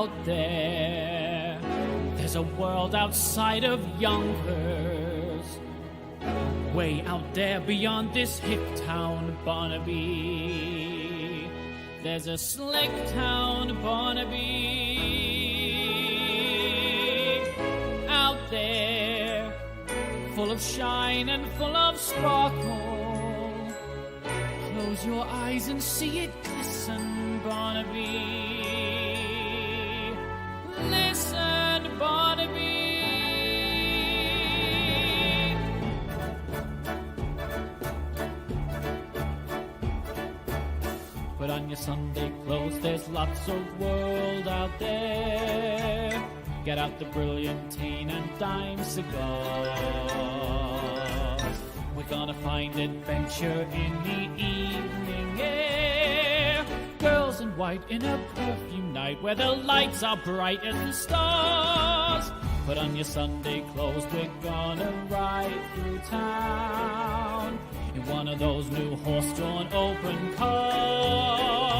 out there. There's a world outside of Yonkers, way out there beyond this hick town, Barnaby. There's a slick town, Barnaby, out there, full of shine and full of sparkle. Close your eyes and see it glisten, Barnaby. Listen, Barnaby. Put on your Sunday clothes, there's lots of world out there. Get out the brilliantine and dime cigars. We're gonna find adventure in the evening air. Girls in white in a perfume night where the lights are bright as the stars. Put on your Sunday clothes, we're gonna ride through town in one of those new horse-drawn open cars.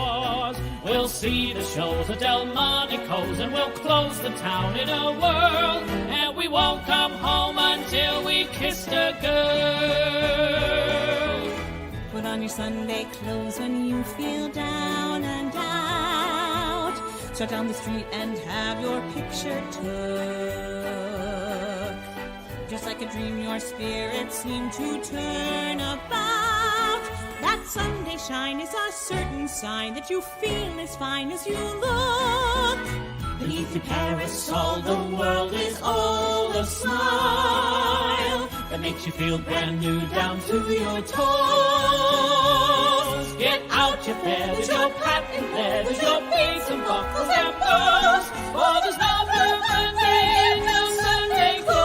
We'll see the shows at Delmonico's and we'll close the town in a whirl. And we won't come home until we kissed a girl. Put on your Sunday clothes when you feel down and out. Start down the street and have your picture took. Just like a dream, your spirit seemed to turn about. That Sunday shine is a certain sign that you feel as fine as you look. Beneath your parasol, the world is all a smile that makes you feel brand new down to your toes. Get out your feathers, your patent leathers, your beads and buckles and bows. For there's no blue Monday in no Sunday clothes.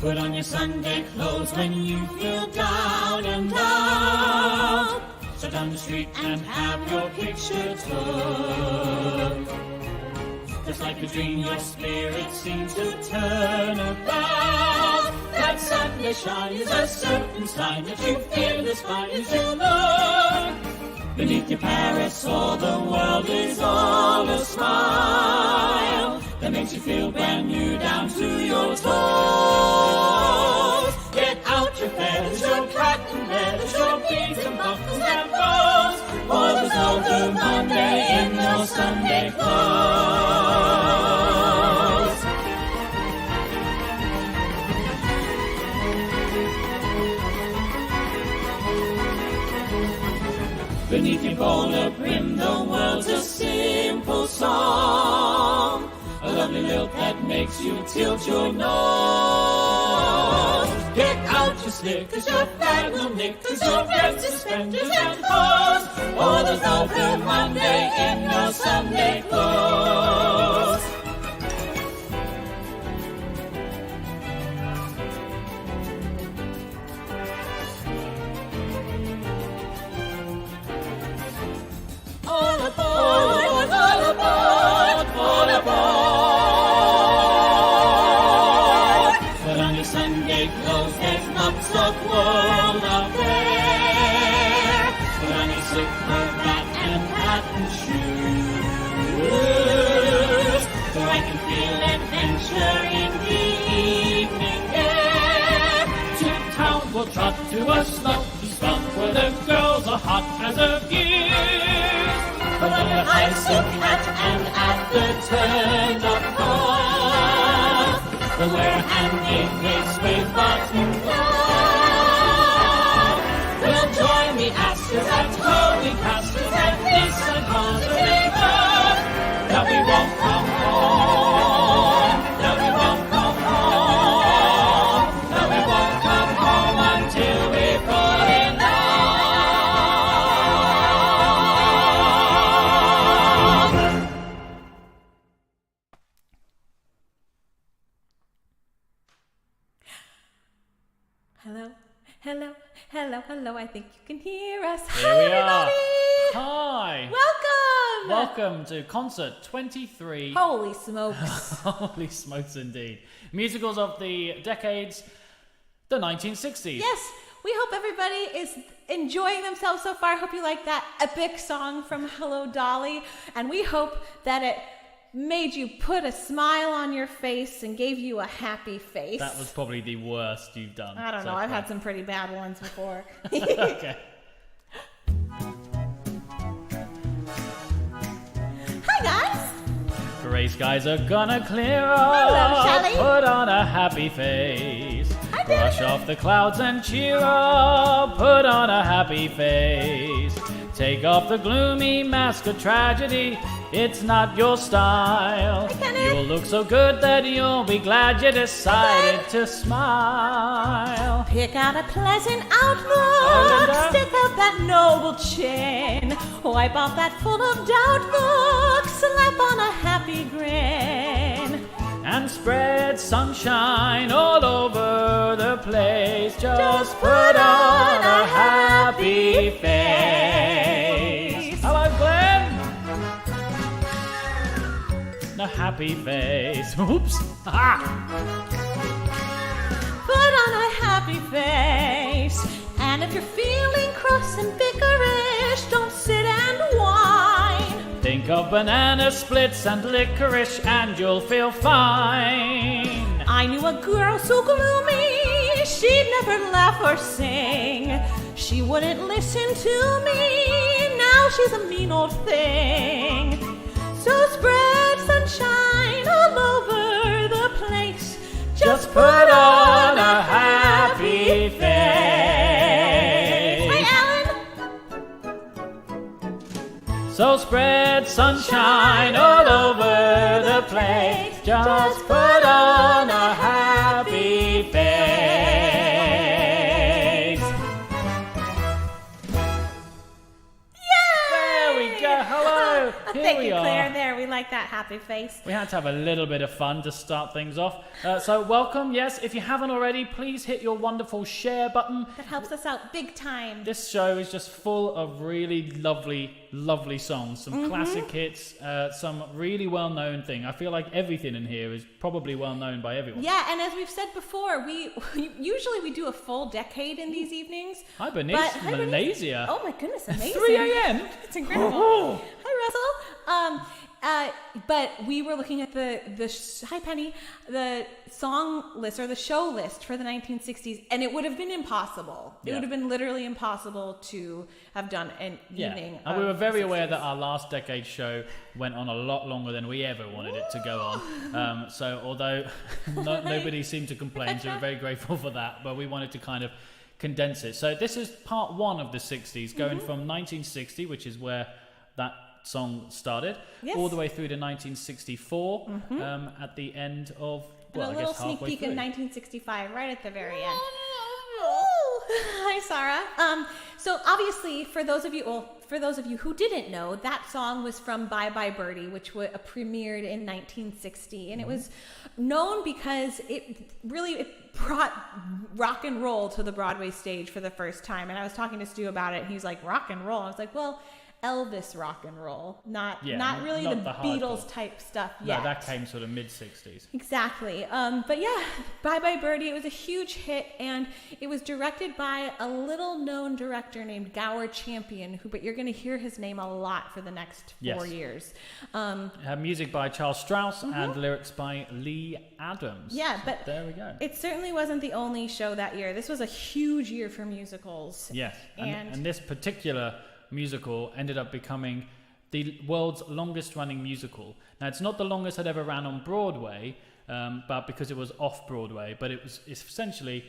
Put on your Sunday clothes when you feel down and out. Start down the street and have your picture took. Just like a dream, your spirit seems to turn about. That Sunday shine is a certain sign that you feel as fine as you look. Beneath your parasol, the world is all a smile that makes you feel brand new down to your toes. Get out your feathers, your patent leathers, your beads and buckles and bows. For there's no blue Monday in your Sunday clothes. Beneath your bowler brim, the world's a simple song. A lovely lilt that makes you tilt your nose. Get out your slickers, your flag will knickers, your red suspenders and hose. Oh, there's no blue Monday in your Sunday clothes. All aboard, all aboard, all aboard. Put on your Sunday clothes, there's lots of world out there. Put on your silk cravat and hat and shoes, so I can feel adventure in the evening air. To town we'll trot to a slopey spot where the girls are hot as a fuse. Put on your high silk hat and at the turn of cross, we'll wear handy gates with button gloves. We'll join the Astors at Holy Casters and this and Monterey Road. That we won't come home, that we won't come home, that we won't come home until we fall in love. Hello, hello, hello, hello. I think you can hear us. Here Hi, we everybody. are. Hi. Welcome Welcome to Concert 23. Holy smokes. Holy smokes indeed. Musicals of the decades, the 1960s. Yes, we hope everybody is enjoying themselves so far. I hope you like that epic song from Hello, Dolly. And we hope that it made you put a smile on your face and gave you a happy face. That was probably the worst you've done. I don't know. I've had some pretty bad ones before. Okay. Hi, guys. Gray skies are gonna clear Hello, up. Shelley. Put on a happy face. Hi, Brush David. off the clouds and cheer up. Put on a happy face. Take off the gloomy mask of tragedy. It's not your style. Hi, Kenneth. You'll look so good that you'll be glad you decided to smile. Pick out a pleasant Oh, outlook. Linda. Stick out that noble chin. Wipe off that full of doubt look. Slap on a happy grin. And spread sunshine all over the place. Just put on a happy face. Hello, Glenn. A happy face. Oops. Ha! Put on a happy face. And if you're feeling cross and bickerish, don't sit and whine. Think of banana splits and licorice and you'll feel fine. I knew a girl so gloomy, she'd never laugh or sing. She wouldn't listen to me, now she's a mean old thing. So spread sunshine all over the place. Just put on a happy face. Hi, Alan. So spread sunshine all over the place. Just put on a happy face. There we go. Hello. Here Thank we you, are. Claire. There, we like that happy face. We had to have a little bit of fun to start things off. So welcome. Yes, if you haven't already, please hit your wonderful share button. That helps us out big time. This show is just full of really lovely, lovely songs. Some classic hits, some really well-known thing. I feel like everything in here is probably well-known by everyone. Yeah, and as we've said before, we usually do a full decade in these evenings. Hi, Bernice, But- hi, Bernice. Malaysia. Oh my goodness, amazing. 3 a.m. It's incredible. Oh. Hi, Russell. But we were looking at hi Penny, the song list or the show list for the 1960s, and it would have been impossible. It Yeah. would have been literally impossible to have done an evening. And we of were very the aware 60s. that our last decade show went on a lot longer than we ever wanted it to go on. So although nobody seemed to complain, so we're very grateful for that, but we wanted to kind of condense it. So this is part one of the 60s, going from 1960, which is where that song started, Yes. all the way through to 1964, at the end of, And well, a I little guess sneak halfway peek through. in 1965, right at the very end. Hi, Sarah. So obviously, for those of you who didn't know, that song was from Bye Bye Birdie, which premiered in 1960, and it was known because it brought rock and roll to the Broadway stage for the first time. And I was talking to Stu about it, and he was like, "Rock and roll." I was like, "Well, Elvis rock and roll, not really not the the hardcore. Beatles type stuff No, yet." that came sort of mid-60s. Exactly. But yeah, Bye Bye Birdie, it was a huge hit, and it was directed by a little-known director named Gower Champion, but you're going to hear his name a lot for the next 4 Yes. years. Music by Charles Strauss and lyrics by Lee Adams. Yeah, but there we go. it certainly wasn't the only show that year. This was a huge year for musicals. Yes, And- and this particular musical ended up becoming the world's longest running musical. Now, it's not the longest that ever ran on Broadway, but because it was off Broadway, but it's essentially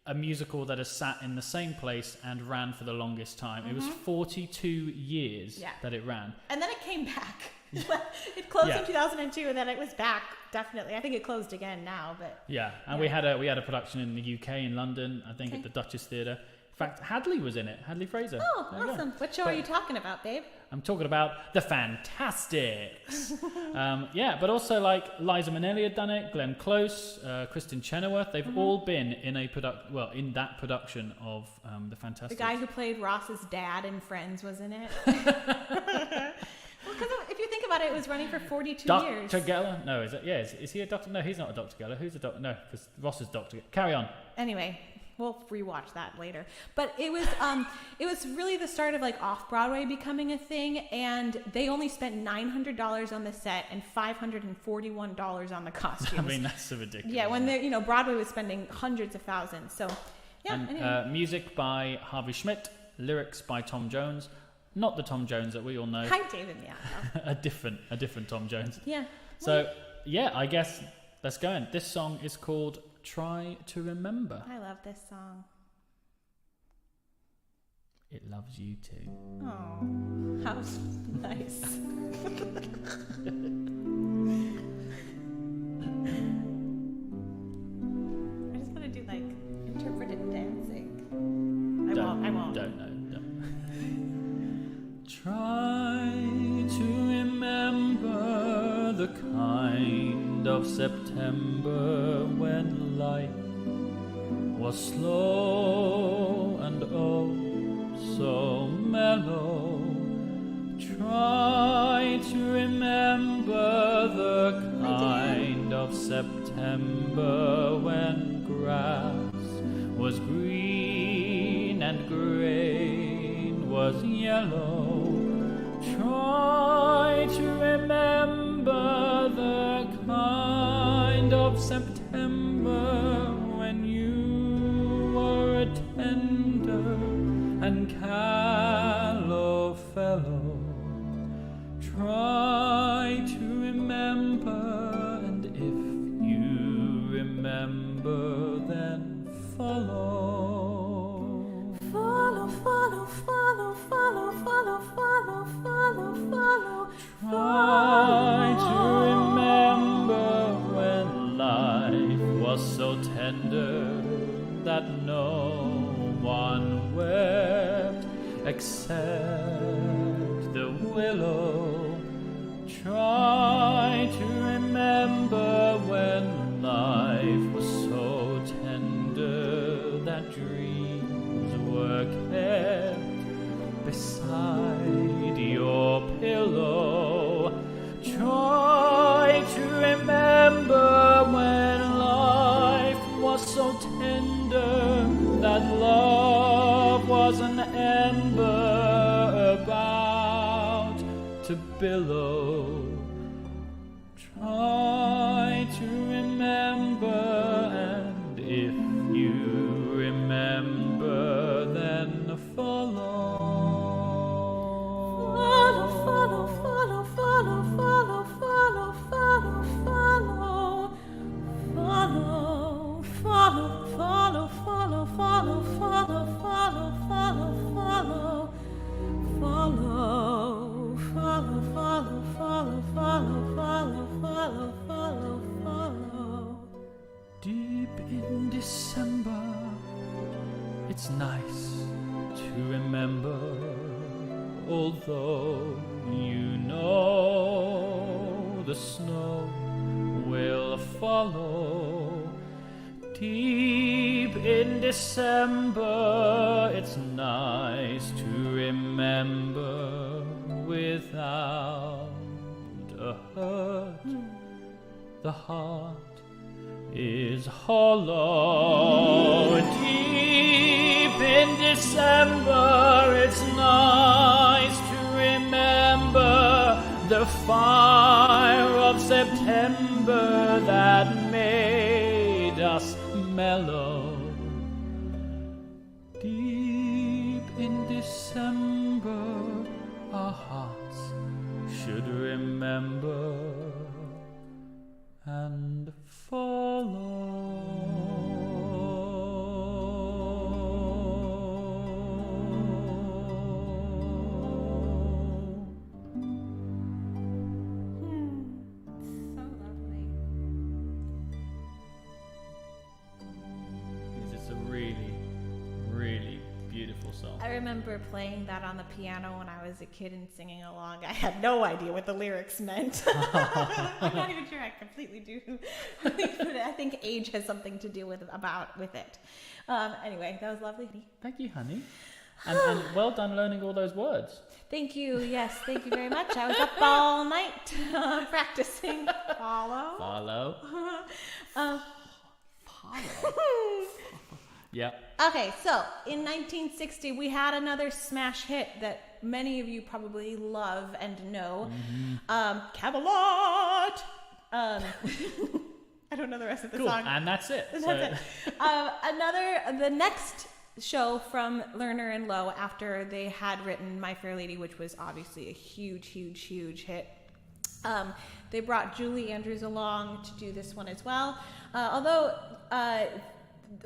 a musical that has sat in the same place and ran for the longest time. It was 42 years that it ran. And then it came back. It closed Yeah. in 2002, and then it was back, definitely. I think it closed again now, but... Yeah, and Yeah. we had a production in the UK, in London, I think at the Duchess Theatre. In fact, Hadley was in it, Hadley Fraser. Oh, There you go. awesome. What show are you talking about, babe? I'm talking about The Fantastics. But also like Liza Minnelli had done it, Glenn Close, Kristen Chenoweth. They've all been in in that production of The Fantastics. The guy who played Ross's dad in Friends was in it. about it, it was running for 42 years. Dr. Geller? No, is it? Yeah, is he a doctor? No, he's not a Dr. Geller. Who's a doctor? No, because Ross is Dr. Geller. Carry on. Anyway, we'll rewatch that later. But it was really the start of like off-Broadway becoming a thing, and they only spent $900 on the set and $541 on the costumes. I mean, that's so ridiculous. Yeah, when Broadway was spending hundreds of thousands. So, yeah. And, anyway. Music by Harvey Schmidt, lyrics by Tom Jones. Not the Tom Jones that we all know. Hi, David. Yeah. a different Tom Jones. Yeah. So, yeah, I guess let's go in. This song is called Try to Remember. I love this song. It loves you too. Oh, how nice. I just want to do like interpretive dancing. I won't. Don't. Try to remember the kind of September when life was slow and oh so mellow. Try to remember the kind of September when grass was green and grain was yellow. Try to remember the kind of September when you were a tender and callow fellow. Try to remember, and if you remember, then follow. Follow, follow, follow, follow, follow, follow, follow, follow. Try to remember when life was so tender that no one wept except the willow. Try to remember when life was so tender that dreams were kept beside your pillow. Try to remember when life was so tender that love was an ember about to billow. Try to remember, and if you remember, then follow. Follow, follow, follow, follow, follow, follow, follow, follow. Follow, follow, follow, follow, follow, follow, follow, follow, follow. Follow, follow, follow, follow, follow, follow, follow, follow, follow. Deep in December, it's nice to remember, although you know the snow will follow. Deep in December, it's nice to remember without a hurt. The heart is hollow. Deep in December, it's nice to remember the fire of September that made us mellow. Deep in December, our hearts should remember and follow. So lovely. It's a really, really beautiful song. I remember playing that on the piano when I was a kid and singing along. I had no idea what the lyrics meant. I'm not even sure I completely do. But I think age has something to do with it. Anyway, that was lovely. Thank you, honey. And well done learning all those words. Thank you. Yes, thank you very much. I was up all night practicing. Follow. Yeah. Okay, so in 1960, we had another smash hit that many of you probably love and know. Camelot! I don't know the rest of the song. And that's it. The next show from Lerner and Loewe, after they had written My Fair Lady, which was obviously a huge hit. They brought Julie Andrews along to do this one as well. Although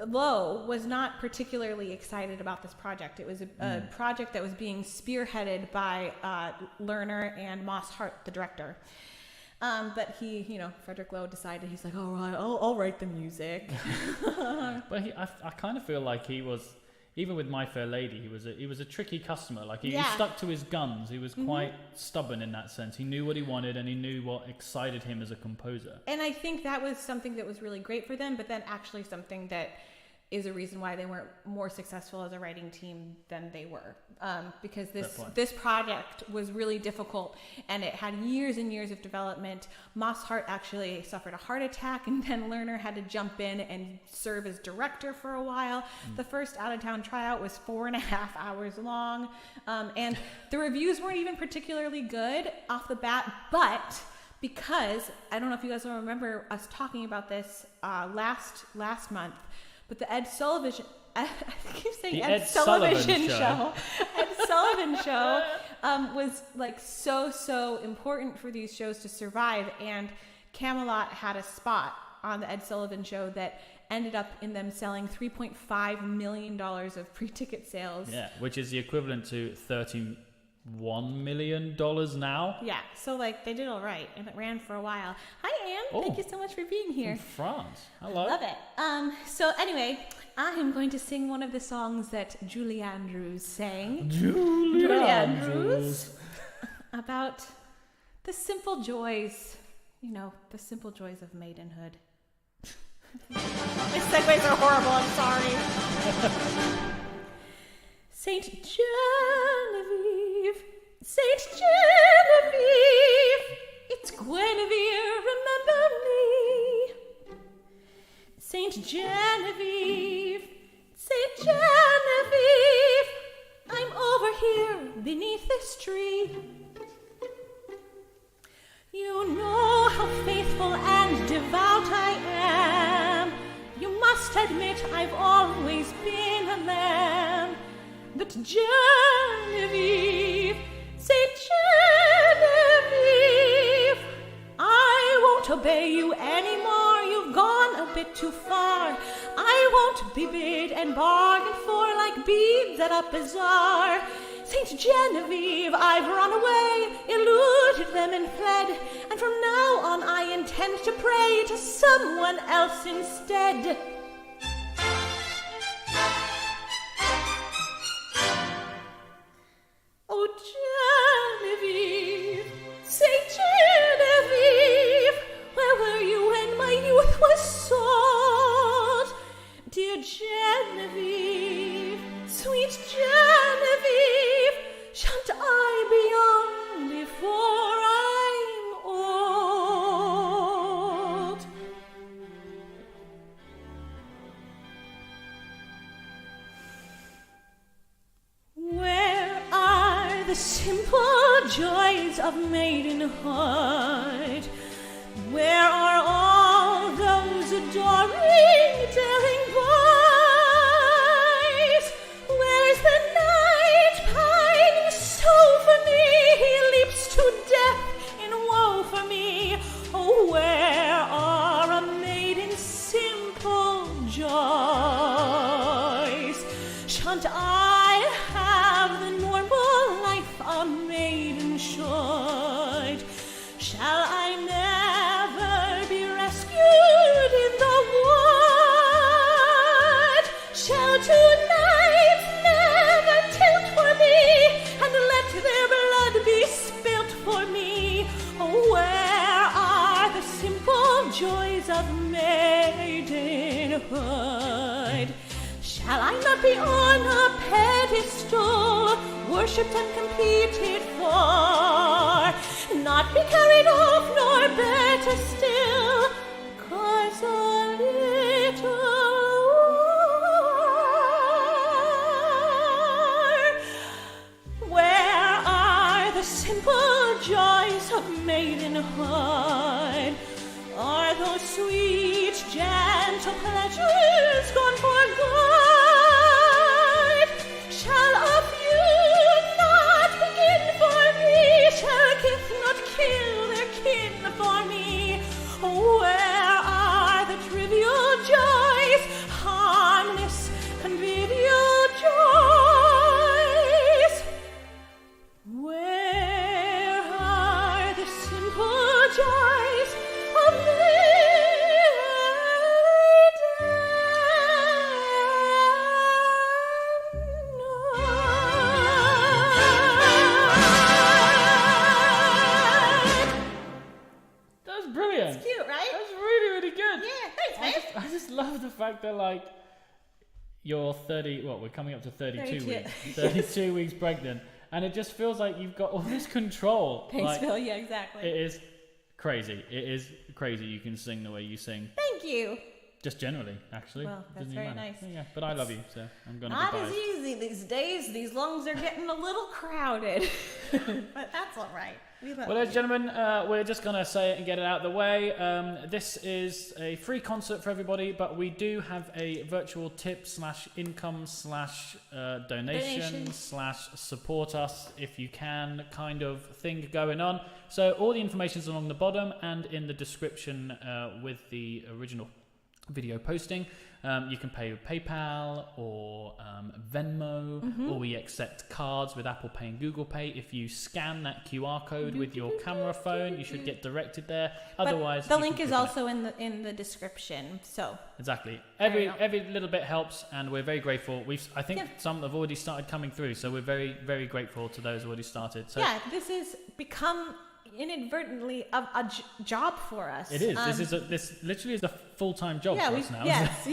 Loewe was not particularly excited about this project. It was a project that was being spearheaded by Lerner and Moss Hart, the director. But he, Frederick Loewe decided, he's like, all right, I'll write the music. But I kind of feel like he was, even with My Fair Lady, he was a tricky customer. Like he stuck to his guns. He was quite stubborn in that sense. He knew what he wanted and he knew what excited him as a composer. And I think that was something that was really great for them, but then actually something that is a reason why they weren't more successful as a writing team than they were. Because this project was really difficult and it had years and years of development. Moss Hart actually suffered a heart attack, and then Lerner had to jump in and serve as director for a while. The first out-of-town tryout was 4.5 hours long. And the reviews weren't even particularly good off the bat, but because, I don't know if you guys will remember us talking about this last month, but the Ed Sullivan I keep saying Ed Sullivan show. Ed Sullivan show was like so important for these shows to survive, and Camelot had a spot on the Ed Sullivan show that ended up in them selling $3.5 million of pre-ticket sales. Yeah, which is the equivalent to $31 million now. Yeah, so like they did all right, and it ran for a while. Hi, Anne. Thank you so much for being here. From France. Hello. Love it. So anyway, I am going to sing one of the songs that Julie Andrews sang. Julie Andrews. About the simple joys, the simple joys of maidenhood. My segues are horrible, I'm sorry. Saint Genevieve, Saint Genevieve, it's Guinevere, remember me. Saint Genevieve, Saint Genevieve, I'm over here beneath this tree. You know how faithful and devout I am. You must admit I've always been a lamb. But Genevieve, Saint Genevieve, I won't obey you anymore. You've gone a bit too far. I won't be bid and bargained for like beads at a bazaar. Saint Genevieve, I've run away, eluded them and fled, and from now on I intend to pray to someone else instead. Oh, Genevieve, Saint Genevieve, where were you when my youth was sought? Dear Genevieve, sweet Genevieve, shan't I be young before I'm old? Where are the simple joys of maidenhood? Where are all those adoring, daring boys? Where's the knight pining so for me? He leaps to death in woe for me. Oh, where are a maiden's simple joys? Shan't I have the normal life a maiden should? Shall I never be rescued in the wood? Shall two knights never tilt for me and let their blood be spilt for me? Oh, where are the simple joys of maidenhood? Shall I not be on a pedestal, worshipped and competed for? Not be carried off, nor better still, 'cause a little war. Where are the simple joys of maidenhood? Are those sweet, gentle pleasures gone for good? Shall a feud not begin for me? Shall kith not kill their kin for me? Where are the trivial joys, harmless, convivial joys? Where are the simple joys of That's brilliant. It's cute, right? That's really, really good. Yeah, thanks, man. I just love the fact that, like, you're 30, we're coming up to 32 32. weeks. 32 weeks pregnant. And it just feels like you've got all this control. Thanks, like, Phil. Yeah, exactly. it is crazy. It is crazy you can sing the way you sing. Thank you. Just generally, actually. Well, that's Doesn't very even matter. nice. Yeah, but I love you, so I'm going to Not be as biased. easy these days. These lungs are getting a little crowded. But that's all right. We love Well, you. ladies and gentlemen, we're just going to say it and get it out of the way. This is a free concert for everybody, but we do have a virtual tip / income / donation / support us if you can kind of thing going on. So all the information is along the bottom and in the description with the original video posting. You can pay with PayPal or Venmo, or we accept cards with Apple Pay and Google Pay. If you scan that QR code with your camera phone, you should get directed there. Otherwise, the you link can is click on also in the description. So exactly. There you go. Every little bit helps, and we're very grateful. I think Yeah. some have already started coming through, so we're very, very grateful to those who already started. So yeah, this has become inadvertently a job for us. it is. This literally is a full-time job for us now. Yes.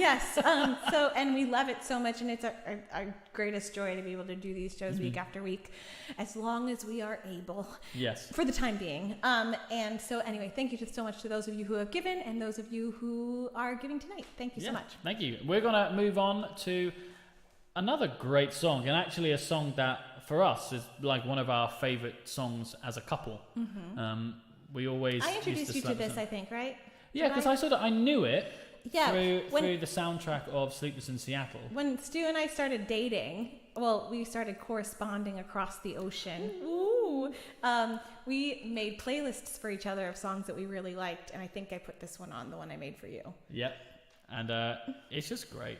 So, and we love it so much, and it's our greatest joy to be able to do these shows week after week, as long as we are able. Yes. For the time being. And so anyway, thank you so much to those of you who have given and those of you who are giving tonight. Thank you so much. Thank you. We're going to move on to another great song, and actually a song that for us is like one of our favorite songs as a couple. We always I introduced you to this, I I think, right? yeah, because I knew it Yeah, through the soundtrack of Sleepless in Seattle. When Stu and I started dating, well, we started corresponding across the ocean. Ooh. We made playlists for each other of songs that we really liked, and I think I put this one on, the one I made for you. Yep. And it's just great.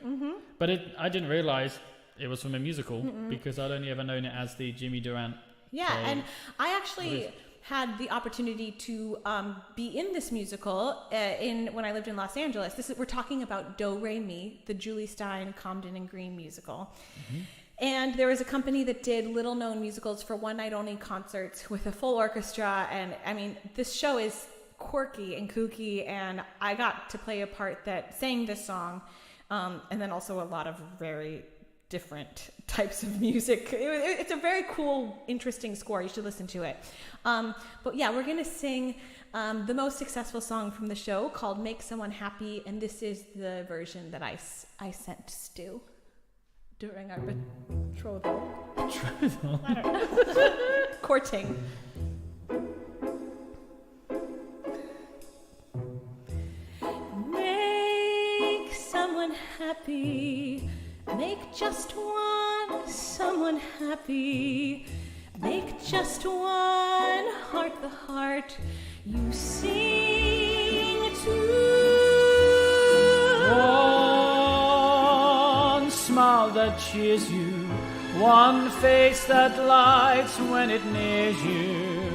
But I didn't realize it was from a musical because I'd only ever known it as the Jimmy Durant. Yeah, and I actually had the opportunity to be in this musical when I lived in Los Angeles. We're talking about Do Re Mi, the Julie Stein, Comden and Green musical. And there was a company that did little-known musicals for one-night-only concerts with a full orchestra. And, I mean, this show is quirky and kooky, and I got to play a part that sang this song, and then also a lot of very different types of music. It's a very cool, interesting score. You should listen to it. But yeah, we're going to sing the most successful song from the show called Make Someone Happy, and this is the version that I sent to Stu during our betrothal. Betrothal? I don't know. Courting. Make someone happy. Make just one someone happy. Make just one heart the heart you sing to. One smile that cheers you, one face that lights when it nears you.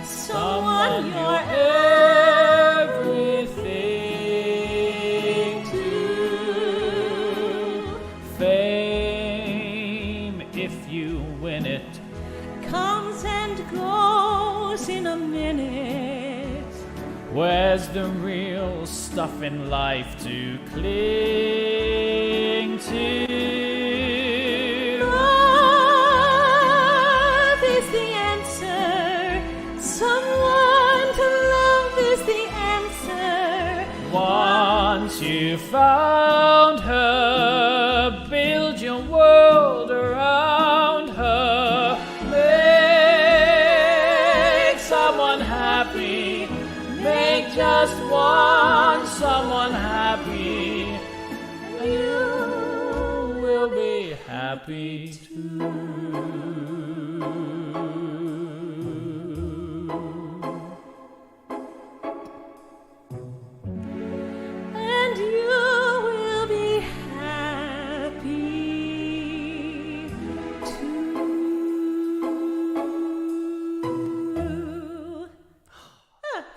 Someone you're everything to. Fame, if you win it, comes and goes in a minute. where's the real stuff in life to cling to? once you found her, build your world around her. Make someone happy, make just one someone happy, and you will be happy too. And you will be happy too.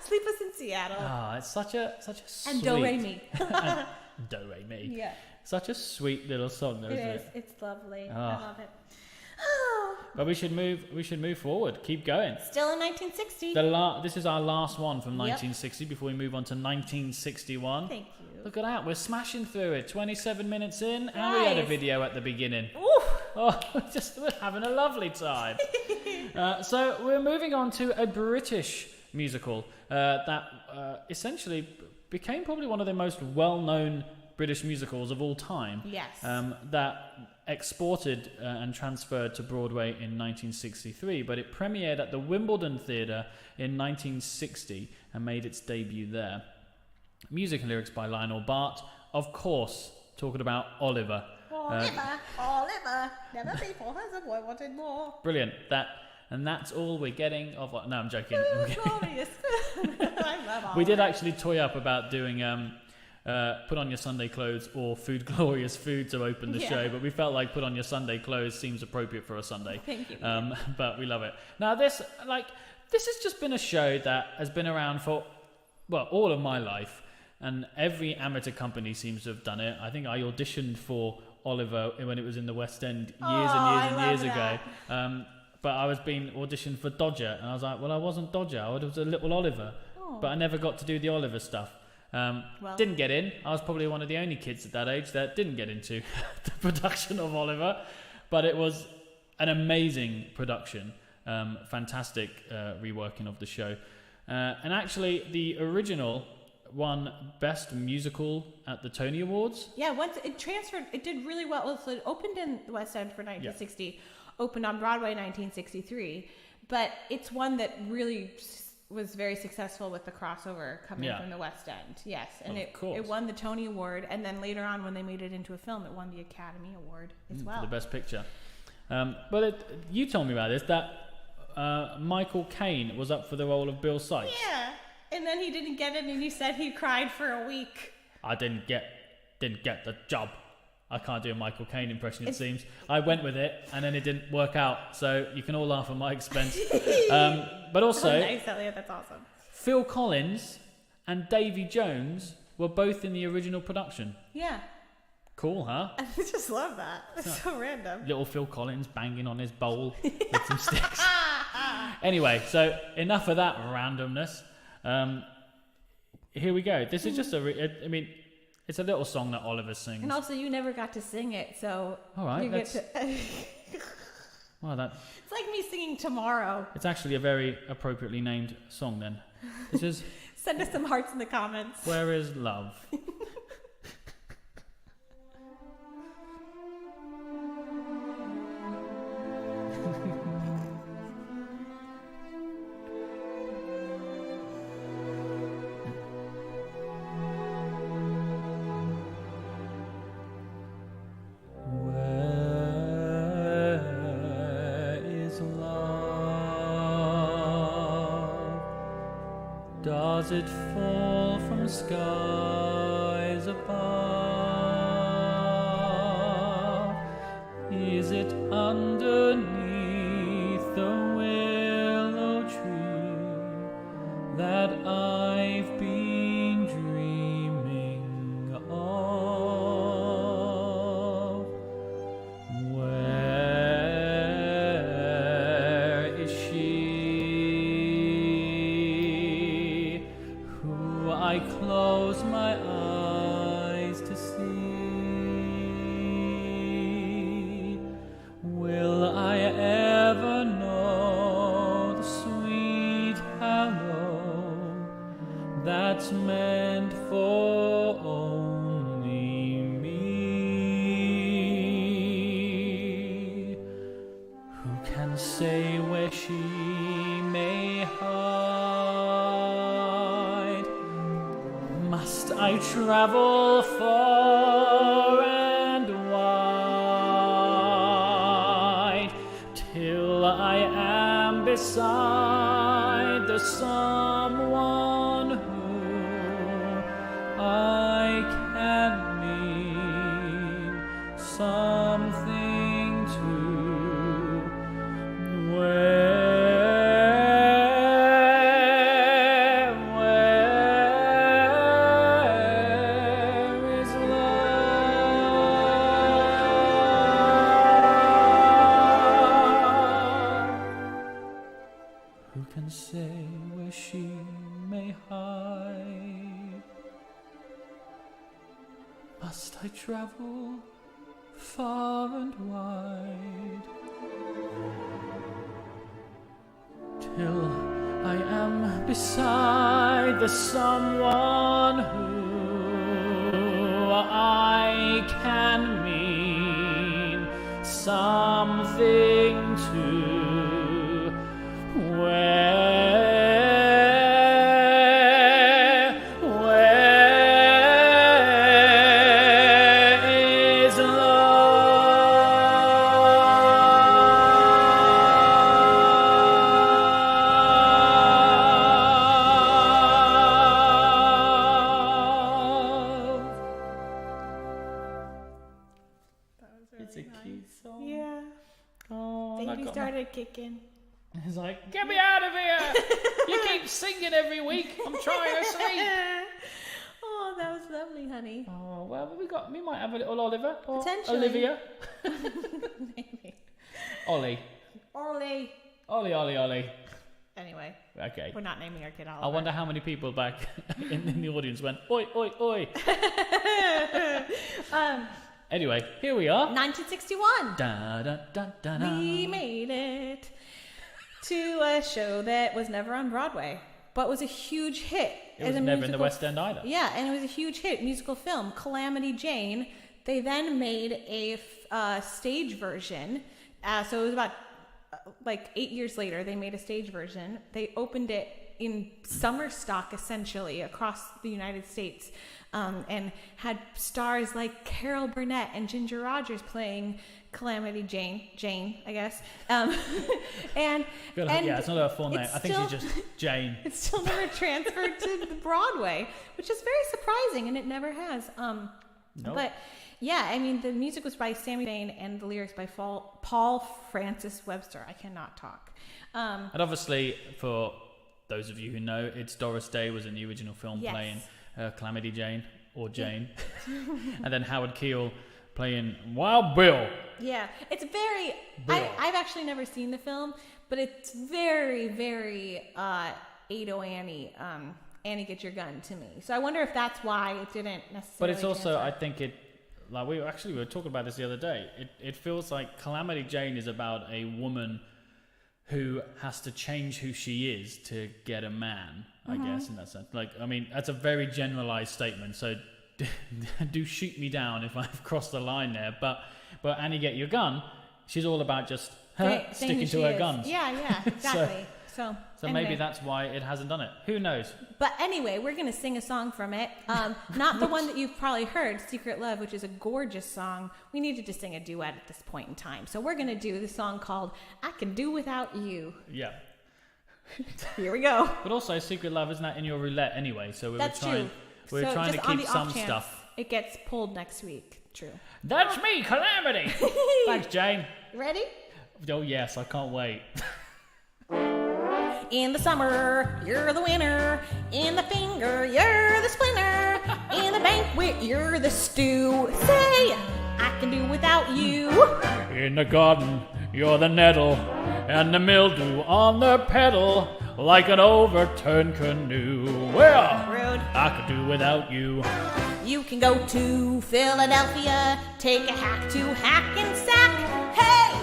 Sleepless in Seattle. Ah, it's such a sweet. And Do Re Mi. Do Re Mi. Yeah. Such a sweet little song, though, It isn't is. it? It's lovely. Ah. I love it. Oh. But we should move forward. Keep going. Still in 1960. This is our last one from Yep. 1960 before we move on to 1961. Thank you. Look at that, we're smashing through it. 27 minutes in, and we had a Nice. video at the beginning. Oof. Oh, we're having a lovely time. So we're moving on to a British musical that essentially became probably one of the most well-known British musicals of all time. Yes. That exported and transferred to Broadway in 1963, but it premiered at the Wimbledon Theatre in 1960 and made its debut there. Music and lyrics by Lionel Bart, of course, talking about Oliver. Oliver, never before has a boy wanted more. Brilliant. That's all we're getting of. No, I'm joking. Glorious. I love Oliver. We did actually toy up about doing Put On Your Sunday Clothes or Food Glorious Food to open the show, but we felt like Put On Your Sunday Clothes seems appropriate for a Sunday. Thank you. But we love it. Now this has just been a show that has been around for all of my life, and every amateur company seems to have done it. I think I auditioned for Oliver when it was in the West End years ago. But I was being auditioned for Dodger, and I was like, well, I wasn't Dodger, I was a little Oliver. But I never got to do the Oliver stuff. Didn't get in. I was probably one of the only kids at that age that didn't get into the production of Oliver. But it was an amazing production. Fantastic reworking of the show. And actually, the original won Best Musical at the Tony Awards. Yeah, once it transferred, it did really well. So it opened in the West End for 1960, opened on Broadway 1963, but it's one that really was very successful with the crossover coming from the West End. Yes, and it won the Tony Award, and then later on when they made it into a film, it won the Academy Award as well. For the Best Picture. You told me about this, that Michael Caine was up for the role of Bill Sikes. Yeah, and then he didn't get it, and he said he cried for a week. I didn't get the job. I can't do a Michael Caine impression, it seems. I went with it, and then it didn't work out, so you can all laugh at my expense. But also, nice, Elliot, that's awesome. Phil Collins and Davy Jones were both in the original production. Yeah. Cool, huh? I just love that. It's so random. Little Phil Collins banging on his bowl with some sticks. Anyway, so enough of that randomness. Here we go. This is just it's a little song that Oliver sings. And also, you never got to sing it, so all right, you get to... It's like me singing Tomorrow. It's actually a very appropriately named song then. This is... Send us some hearts in the comments. Where is Love? Does it fall from skies above? Is it underneath the willow tree that I've been dreaming of? Where is she? I close my eyes to see. Will I ever know the sweet hello that's meant for say where she may hide? Must I travel far and wide till I am beside the someone who I can mean something to? Where is love? Who can say where she may hide? Must I travel far and wide till I am beside the someone who I can mean something to? Where is love? It's a cute song. Yeah. Oh, and I Baby got started kicking. He's like, get me out of here! You keep singing every week. I'm trying to sleep. Oh, that was lovely, honey. Oh, well, we might have a little Oliver. Or Potentially. Olivia. Maybe. Ollie. Orly. Ollie. Anyway, Okay. we're not naming our kid Oliver. I wonder how many people back in the audience went, oi, oi, oi. Anyway, here we are. 1961. Da, da, da, da, da. We made it to a show that was never on Broadway, but was a huge hit. It was never in the West End either. Yeah, and it was a huge hit musical film, Calamity Jane. They then made a stage version. So it was about like 8 years later, they made a stage version. They opened it in summer stock, essentially, across the United States, and had stars like Carol Burnett and Ginger Rogers playing Calamity Jane, I guess. And Yeah, it's not her full name. it's I think still- she's just Jane. It's still never transferred to the Broadway, which is very surprising, and it never has. Nope. But yeah, I mean, the music was by Sammy Bain and the lyrics by Paul Francis Webster. I cannot talk. And obviously, for those of you who know, it's Doris Day was in the original film Yes. playing Calamity Jane, or Jane. And then Howard Keel playing Wild Bill. Yeah, it's very. Bill. I've actually never seen the film, but it's very, very Ado Annie. Annie, get your gun to me. So I wonder if that's why it didn't necessarily. But it's also, transfer. I think it, like we were talking about this the other day. It feels like Calamity Jane is about a woman who has to change who she is to get a man, I guess, in that sense. Like, I mean, that's a very generalized statement, so do shoot me down if I've crossed the line there. But Annie, get your gun. She's all about just Saying sticking who to she her is. guns. Yeah, exactly. So maybe anyway. that's why it hasn't done it. Who knows? But anyway, we're going to sing a song from it. Not the one that you've probably heard, Secret Love, which is a gorgeous song. We needed to sing a duet at this point in time. So we're going to do the song called I Can Do Without You. Yeah. Here we go. But also, Secret Love isn't that in your roulette anyway? So That's true. We're So trying to just on keep the some off chance stuff. It gets pulled next week. True. That's me, Calamity. Thanks, Jane. Ready? Oh yes, I can't wait. In the summer, you're the winner. In the finger, you're the splinter. In the banquet, you're the stew. Say, I can do without you. In the garden, you're the nettle, and the mildew on the petal, like an overturned canoe. Well, Rude. I could do without you. You can go to Philadelphia, take a hack to Hackensack. Hey,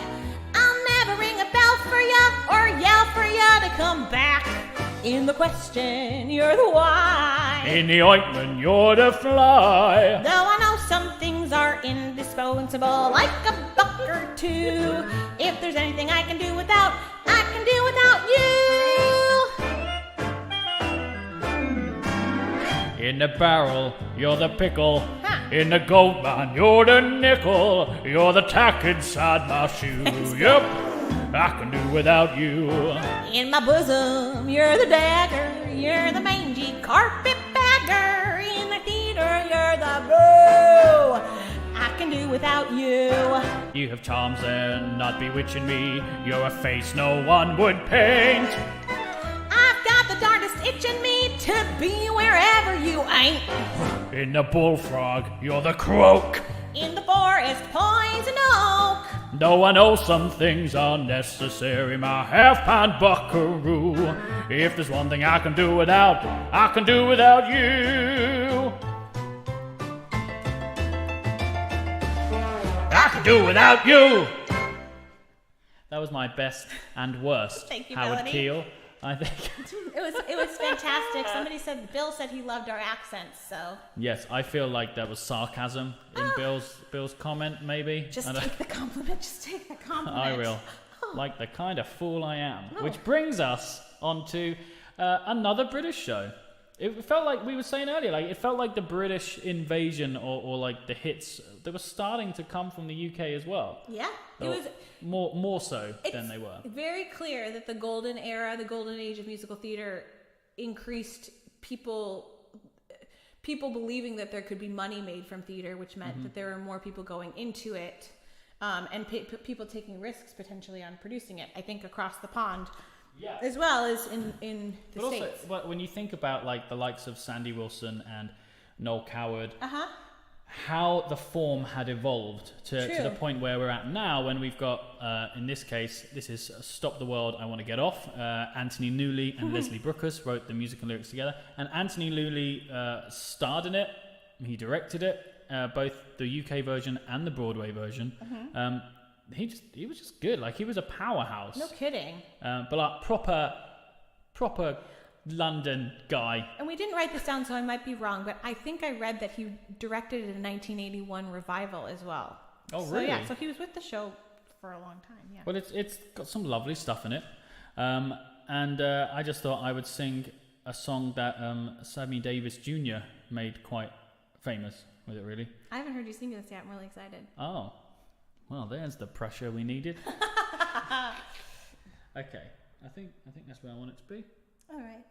I'll never ring a bell for ya or yell for ya to come back. In the question, you're the why. In the ointment, you're the fly. Though I know some things are indispensable, like a buck buck or two. If there's anything I can do without, I can do without you. In the barrel, you're the pickle. Huh. In the goat man, you're the nickel. You're the tack inside my shoe. Yep, I can do without you. In my bosom, you're the dagger. You're the mangy carpetbagger. In the theater, you're the boo. I can do without you. You have charms and not bewitching me. You're a face no one would paint. I've got the darndest itch in me to be wherever you ain't. In the bullfrog, you're the croak. In the forest, poison oak. Though I know some things are necessary, my half-pound buckaroo. If there's one thing I can do without, I can do without you. I can do without you. That was my best and worst. Thank you, Howard Melanie. Keel, I think. It was fantastic. Bill said he loved our accents, so Yes, I feel like there was sarcasm in Bill's comment, maybe. just I don't- take the compliment. Just take the compliment. I will. Like the kind of fool I am. Which brings us on to another British show. It felt like we were saying earlier, like it felt like the British invasion or like the hits, they were starting to come from the UK as well. Yeah, it Or was more so than they were. very clear that the golden era, the golden age of musical theater, increased people believing that there could be money made from theater, which meant that there were more people going into it, and people taking risks potentially on producing it. I think across the pond, as well as in the But States. also, when you think about like the likes of Sandy Wilson and Noel Coward, how the form had evolved to the point where we're at now, when we've got, in this case, this is Stop the World, I Want to Get Off. Anthony Newley and Leslie Brookus wrote the music and lyrics together. And Anthony Newley starred in it. He directed it, both the UK version and the Broadway version. He was just good. Like, he was a powerhouse. No kidding. But like proper London guy. And we didn't write this down, so I might be wrong, but I think I read that he directed a 1981 revival as well. Oh, So really? yeah, so he was with the show for a long time. Yeah. Well, it's got some lovely stuff in it. And I just thought I would sing a song that Sammy Davis Jr. made quite famous with it, really. I haven't heard you sing this yet. I'm really excited. Oh, well, there's the pressure we needed. Okay, I think that's where I want it to be. All right.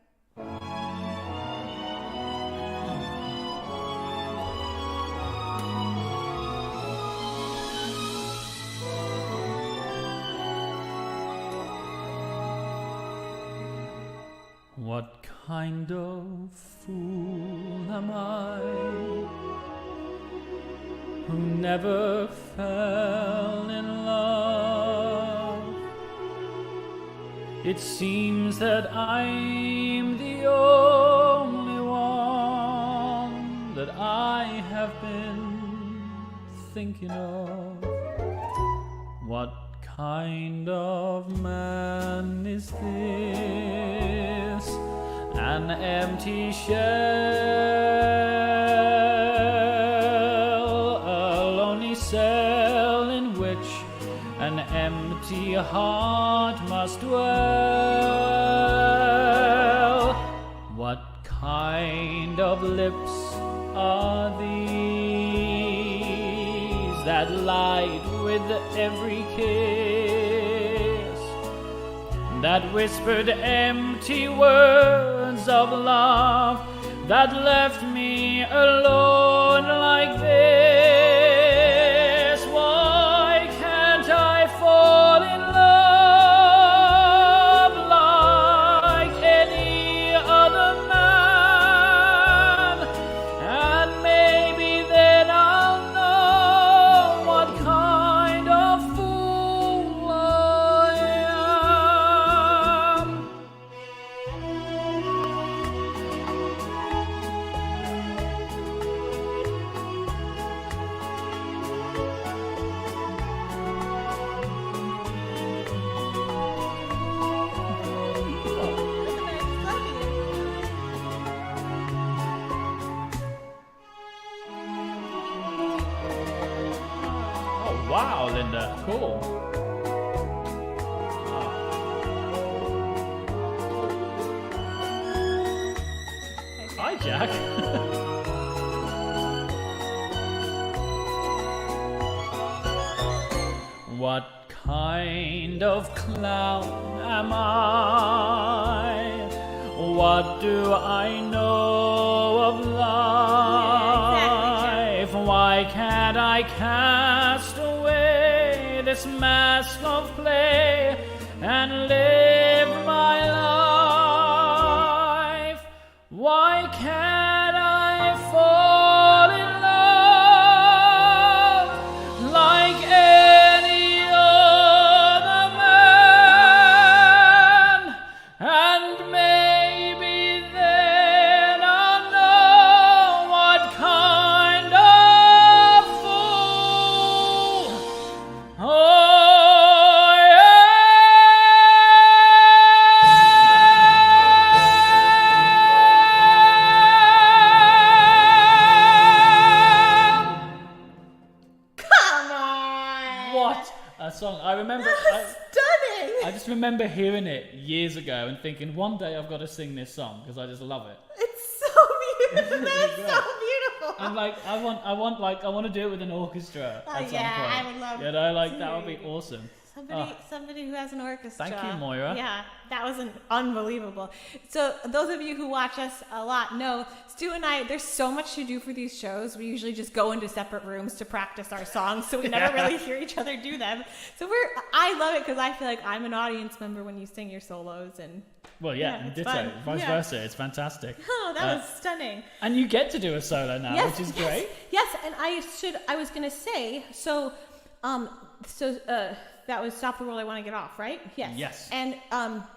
What kind of fool am I who never fell in love? It seems that I'm the only one that I have been thinking of. What kind of man is this? An empty shell, a lonely cell in which an empty heart must dwell. What kind of lips are these that light with every kiss, that whispered empty words of love, that left me alone like this? Why can't I fall in love like any other man? And maybe then I'll know what kind of fool I am. Wow, Linda, cool. Hi, Jack. What kind of clown am I? What do I know of life? Why can't I cast away this mask of clay and live my life? Why can't I fall in love like any other man? And maybe then I'll know what kind of fool I Come on! What a song! I remember. Stunning! I just remember hearing it years ago and thinking, one day I've got to sing this song because I just love it. It's so beautiful. That's so beautiful. And like, I want to do it with an orchestra at some point. I would love You know, like to. that would be awesome. Somebody who has an orchestra. Thank you, Moira. Yeah, that was unbelievable. So those of you who watch us a lot know, Stu and I, there's so much to do for these shows. We usually just go into separate rooms to practice our songs, so we never really hear each other do them. So I love it because I feel like I'm an audience member when you sing your solos and. Well, yeah, it's ditto. fun. Vice versa. It's fantastic. Oh, that was stunning. And you get to do a solo now, which is great. Yes, and I was gonna say, that was Stop the World, I Want to Get Off, right? Yes. And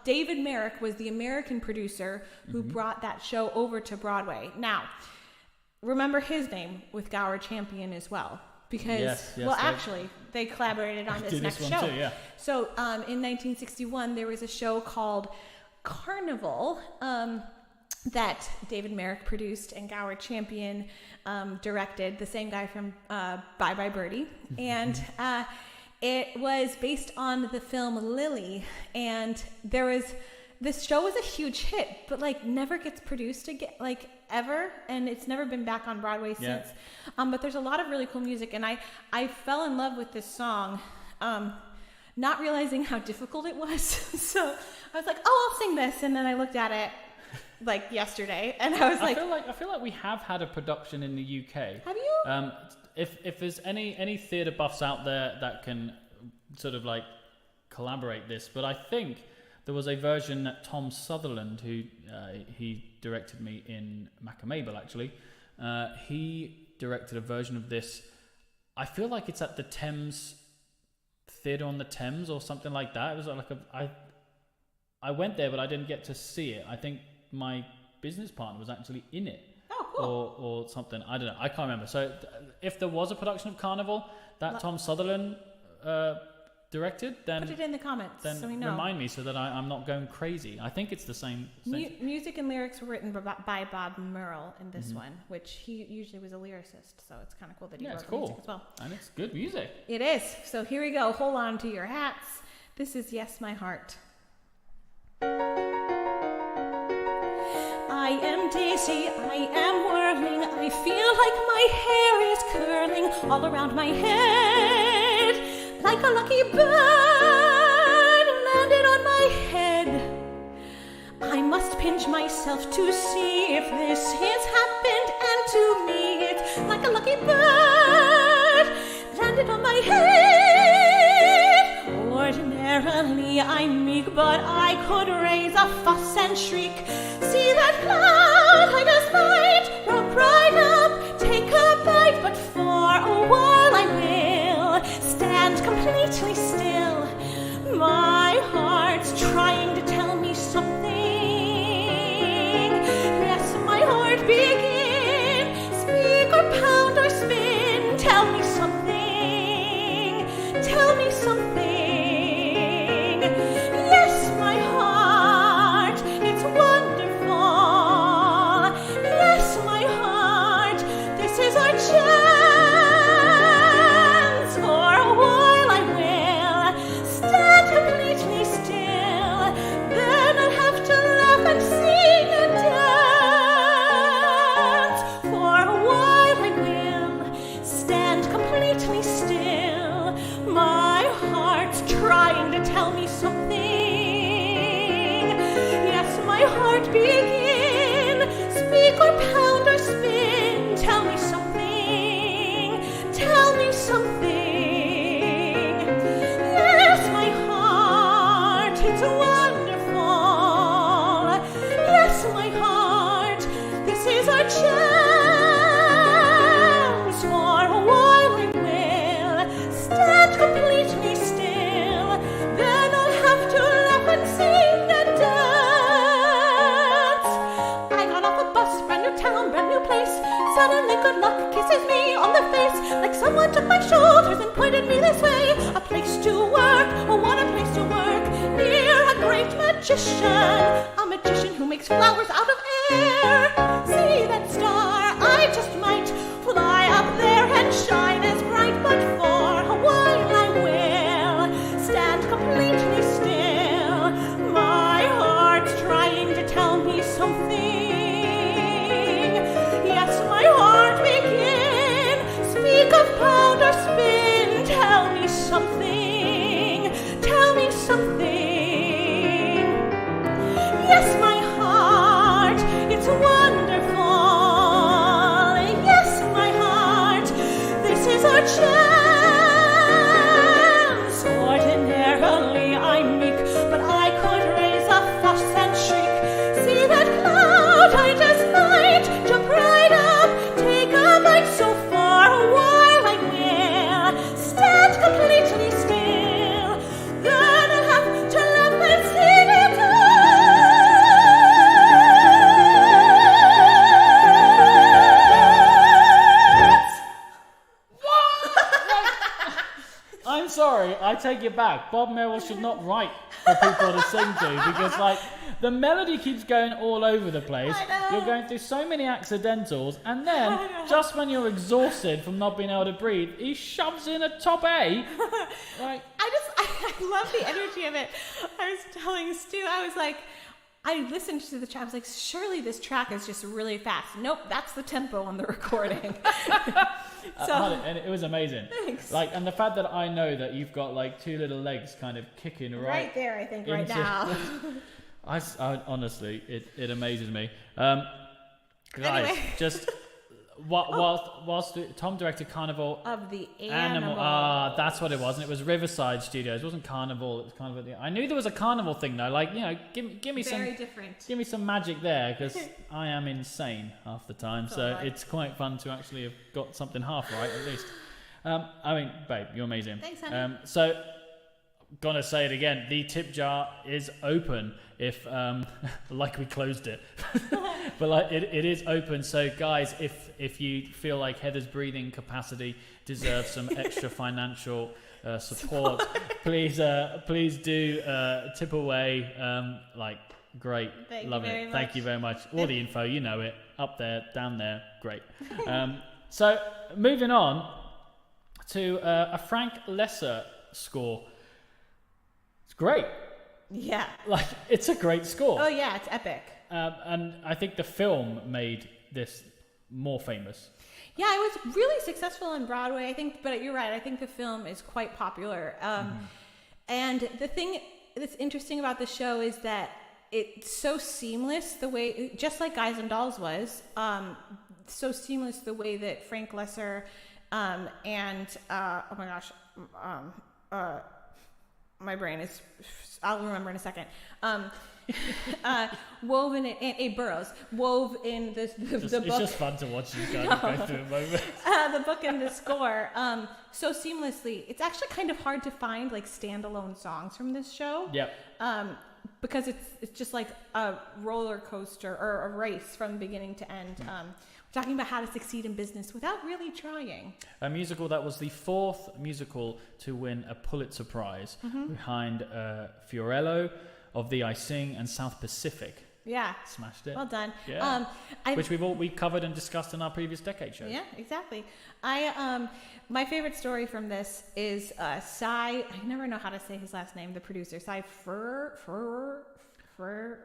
David Merrick was the American producer who brought that show over to Broadway. Now, remember his name with Gower Champion as well. Because, actually, they collaborated on this next show. Too, yeah. So, in 1961, there was a show called Carnival that David Merrick produced and Gower Champion directed, the same guy from Bye Bye Birdie. And it was based on the film Lily, and this show was a huge hit, but like never gets produced again, like ever, and it's never been back on Broadway since. But there's a lot of really cool music, and I fell in love with this song, not realizing how difficult it was. So I was like, oh, I'll sing this, and then I looked at it like yesterday, and I was like, I feel like we have had a production in the UK. Have you? If there's any theatre buffs out there that can sort of like collaborate this, but I think there was a version that Tom Sutherland, who he directed me in Macamabel actually, he directed a version of this. I feel like it's at the Thames Theatre on the Thames or something like that. It was like I went there, but I didn't get to see it. I think my business partner was actually in it. Or something. I don't know. I can't remember. So if there was a production of Carnival that Tom Sutherland directed, then put it in the comments then so we know. Remind me so that I'm not going crazy. I think it's the same. Music and lyrics were written by Bob Merle in this one, which he usually was a lyricist. So it's kind of cool that he wrote the music as well. And it's good music. It is. So here we go. Hold on to your hats. This is Yes, My Heart. I am dizzy, I am whirling, I feel like my hair is curling all around my head. Like a lucky bird landed on my head. I must pinch myself to see if this has happened, and to me it's like a lucky bird landed on my head. Ordinarily I'm meek, but I could raise a fuss and shriek. See that cloud I just might rock right up, take a bite, but for a while I will stand completely still. My heart's trying to tell me something. Yes, my heart, begin. Speak or pound or spin. Tell me something. Tell me something. Yes, my heart, it's wonderful. Yes, my heart, this is our chance for a something. Yes, my heart, it's wonderful. Yes, my heart, this is our chance. For a while I will stand completely still. Then I'll have to laugh and sing and dance. I got off a bus, brand new town, brand new place. Suddenly good luck kisses me on the face, like someone took my shoulders and pointed me this way. A place to work, oh what a place to work, near a great magician, a magician who makes flowers out of air. See that star, I just might fly up there and shine as bright, but for a while I will stand completely still. My heart's trying to tell me something. Yes, my heart begin. Speak of pound or spin. Tell me something. Tell me something. Yes, my heart, it's wonderful. Yes, my heart, this is our chance. Ordinarily I'm meek, but I could raise a fuss and shriek. See that cloud I just might jump right up, take a bite so far a while I will stand completely still. Then I'll have to laugh and sing and dance. I'm sorry, I take it back. Bob Merrill should not write for people to sing to, because like the melody keeps going all over the place. I know. You're going through so many accidentals, and then just when you're exhausted from not being able to breathe, he shoves in a top A. Like, I love the energy of it. I was telling Stu, I was like, I listened to the track. I was like, surely this track is just really fast. Nope, that's the tempo on the recording. and it was amazing. Thanks. Like, and the fact that I know that you've got like two little legs kind of kicking right there, I think, right into- now. I honestly, it amazes me. Guys, Anyway. just whilst Tom directed Carnival Of the Animal. animal. That's what it was, and it was Riverside Studios. It wasn't Carnival. It was Carnival. I knew there was a Carnival thing though. Like, you know, give me Very some. different. Give me some magic there, because I am insane half the time. So alright. it's quite fun to actually have got something half right at least. I mean, babe, you're amazing. Thanks, honey. So, gonna say it again. The tip jar is open. If like we closed it, but like it is open. So guys, if you feel like Heather's breathing capacity deserves some extra financial support, please do tip away. Like, great, love it. Thank you very much. All the info, you know it, up there, down there, great. So moving on to a Frank Lesser score. It's great. Yeah. Like, it's a great score. Oh yeah, it's epic. And I think the film made this more famous. Yeah, it was really successful on Broadway, I think, but you're right. I think the film is quite popular. And the thing that's interesting about the show is that it's so seamless the way, just like Guys and Dolls was, so seamless the way that Frank Lesser and, oh my gosh, my brain is, I'll remember in a second. Woven in, and Abe Burrows wove in the book. It's just fun to watch these guys go through a moment. The book and the score so seamlessly. It's actually kind of hard to find like standalone songs from this show. Yep. Because it's just like a roller coaster or a race from beginning to end. We're talking about how to succeed in business without really trying. A musical that was the fourth musical to win a Pulitzer Prize, behind Fiorello, Of Thee I Sing, and South Pacific. Yeah. Smashed it. Well done. Yeah. Which we covered and discussed in our previous decade show. Yeah, exactly. My favorite story from this is Cy. I never know how to say his last name. The producer, Cy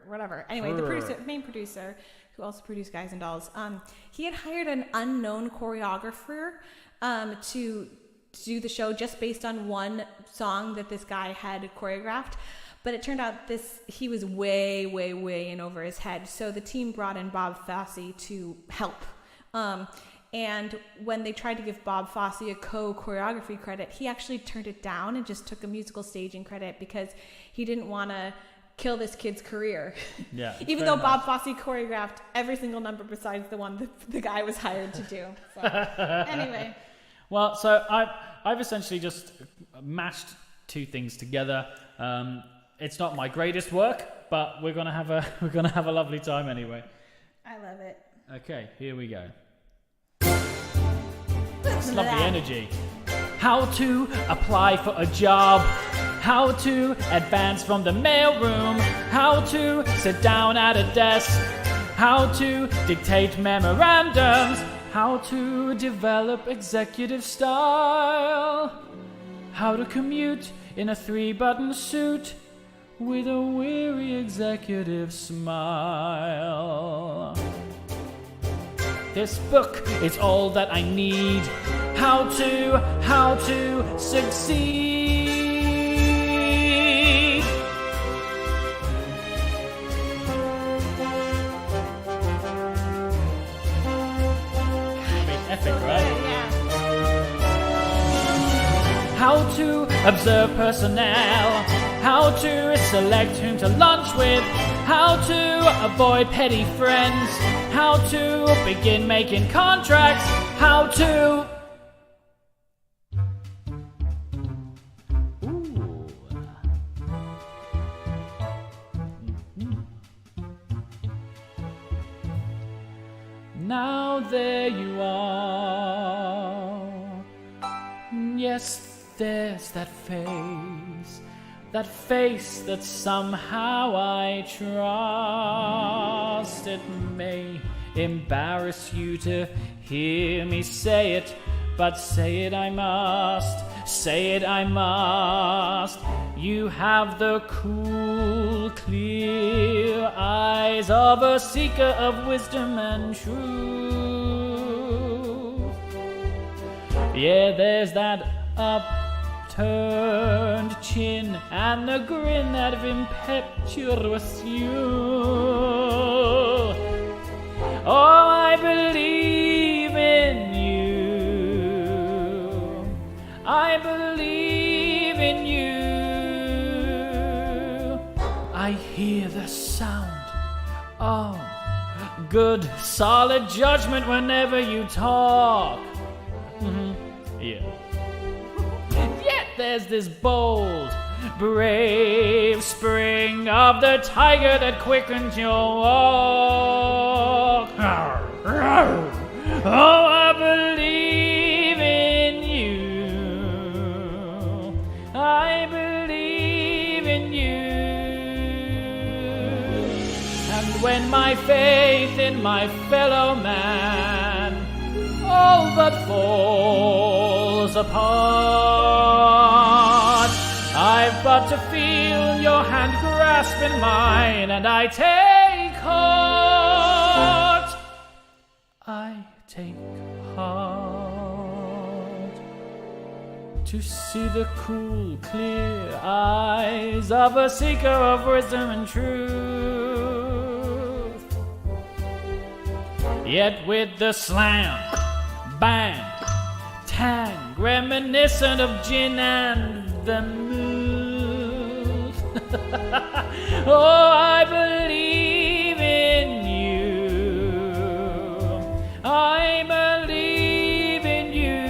whatever. Anyway, the main producer, who also produced Guys and Dolls. He had hired an unknown choreographer to do the show just based on one song that this guy had choreographed. But it turned out he was way, way, way in over his head. So the team brought in Bob Fosse to help. And when they tried to give Bob Fosse a co-choreography credit, he actually turned it down and just took a musical staging credit because he didn't want to kill this kid's career. Yeah. Even though Bob Fosse choreographed every single number besides the one the guy was hired to do. So, anyway. Well, so I've essentially just mashed two things together. It's not my greatest work, but we're gonna have a lovely time anyway. I love it. Okay, here we go. It's lovely energy. How to apply for a job. How to advance from the mailroom. How to sit down at a desk. How to dictate memorandums. How to develop executive style. How to commute in a 3-button suit with a weary executive smile. This book is all that I need. How to succeed. Epic, right? Yeah. How to observe personnel. How to select whom to lunch with. How to avoid petty friends. How to begin making contracts. How to... Ooh. Now there you are. Yes, there's that face that somehow I trust. It may embarrass you to hear me say it, but say it I must, say it I must. You have the cool, clear eyes of a seeker of wisdom and truth. Yeah, there's that upturned chin and the grin that impetuous youth. Oh, I believe in you. I believe in you. I hear the sound of good, solid judgment whenever you talk. Yeah. Yet there's this bold, brave spring of the tiger that quickens your walk. Oh, I believe in you. I believe in you. And when my faith in my fellow man all but falls apart, I've but to feel your hand grasp in mine, and I take heart. I take heart to see the cool, clear eyes of a seeker of wisdom and truth. Yet with the slam, bang, tang, reminiscent of gin and vermouth. Oh, I believe in you. I believe in you.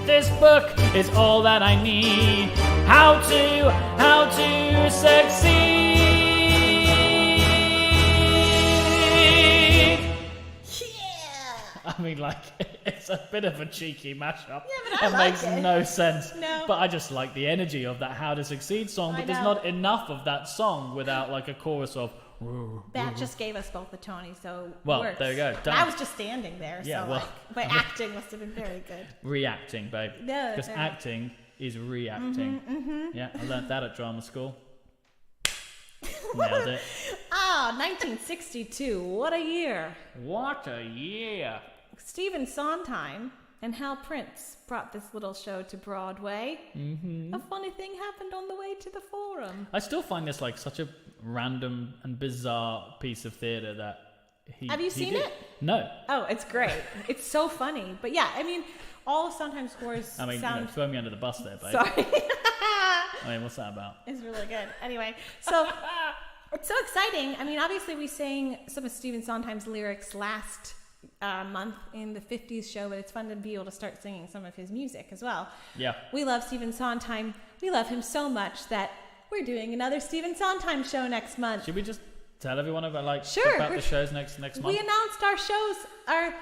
This book is all that I need. How to succeed. I mean, like, it's a bit of a cheeky mashup. Yeah, but I it like makes it. no sense. No. But I just like the energy of that How to Succeed song. But there's not enough of that song without, like, a chorus of... That just gave us both the Tony, so Well, works. there you go. And Done. I was just standing there, Yeah, so well. like, my acting must have been very good. Reacting, babe. No, Because no. acting is reacting. Yeah, I learnt that at drama school. Nailed it. Ah, 1962. What a year. What a year. Stephen Sondheim and how Prince brought this little show to Broadway. Mm-hmm. A funny thing happened on the way to the Forum. I still find this like such a random and bizarre piece of theatre that Have you seen it? No. Oh, it's great. It's so funny. But yeah, I mean, all of Sondheim scores sound... throw me under the bus there, babe. Sorry. I mean, what's that about? It's really good. Anyway, so it's so exciting. I mean, obviously we sang some of Stephen Sondheim's lyrics last month in the 50s show, but it's fun to be able to start singing some of his music as well. Yeah. We love Stephen Sondheim. We love him so much that we're doing another Stephen Sondheim show next month. Should we just tell everyone about the shows next month? We announced our shows, our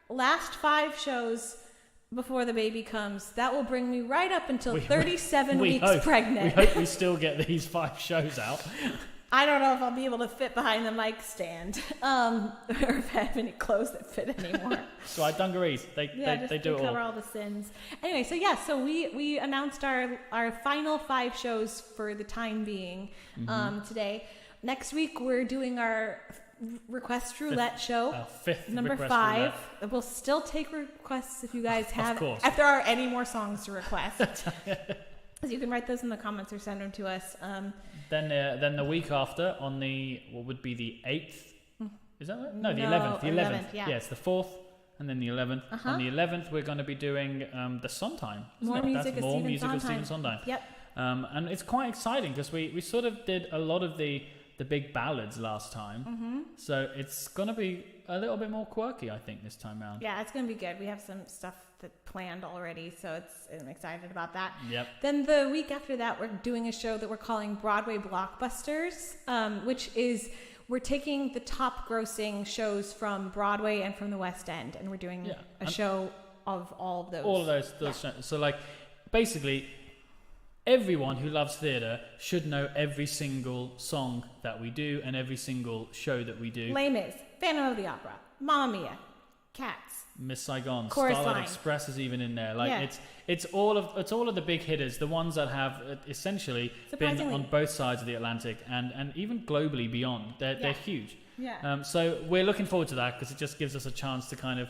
last 5 shows before the baby comes. That will bring me right up until 37 weeks pregnant. We hope we still get these 5 shows out. I don't know if I'll be able to fit behind the mic stand, or if I have any clothes that fit anymore. So our dungarees, they do it all. Cover all the sins. Anyway, so we announced our final 5 shows for the time being today. Next week we're doing our request roulette show, fifth number 5. Roulette. We'll still take requests if you guys have, if there are any more songs to request. So you can write those in the comments or send them to us. Then the week after, on what would be the 8th? Is that right? No, the 11th. The 11th. Yeah, it's the 4th, and then the 11th. Uh-huh. On the 11th, we're going to be doing the Sondheim. More music of Stephen Sondheim. Yep. And it's quite exciting because we sort of did a lot of the big ballads last time. Mm-hmm. So it's going to be a little bit more quirky, I think, this time around. Yeah, it's going to be good. We have some stuff that planned already, so I'm excited about that. Yep. Then the week after that, we're doing a show that we're calling Broadway Blockbusters, which is we're taking the top grossing shows from Broadway and from the West End, and we're doing a show of all of those. All of those shows. So, like, basically, everyone who loves theatre should know every single song that we do and every single show that we do. Les Mis, Phantom of the Opera, Mamma Mia, Cats, Miss Saigon, Chorus Starlight Line. Express is even in there. Like it's all of the big hitters, the ones that have essentially been on both sides of the Atlantic and even globally beyond. They're huge. Yeah. So we're looking forward to that because it just gives us a chance to kind of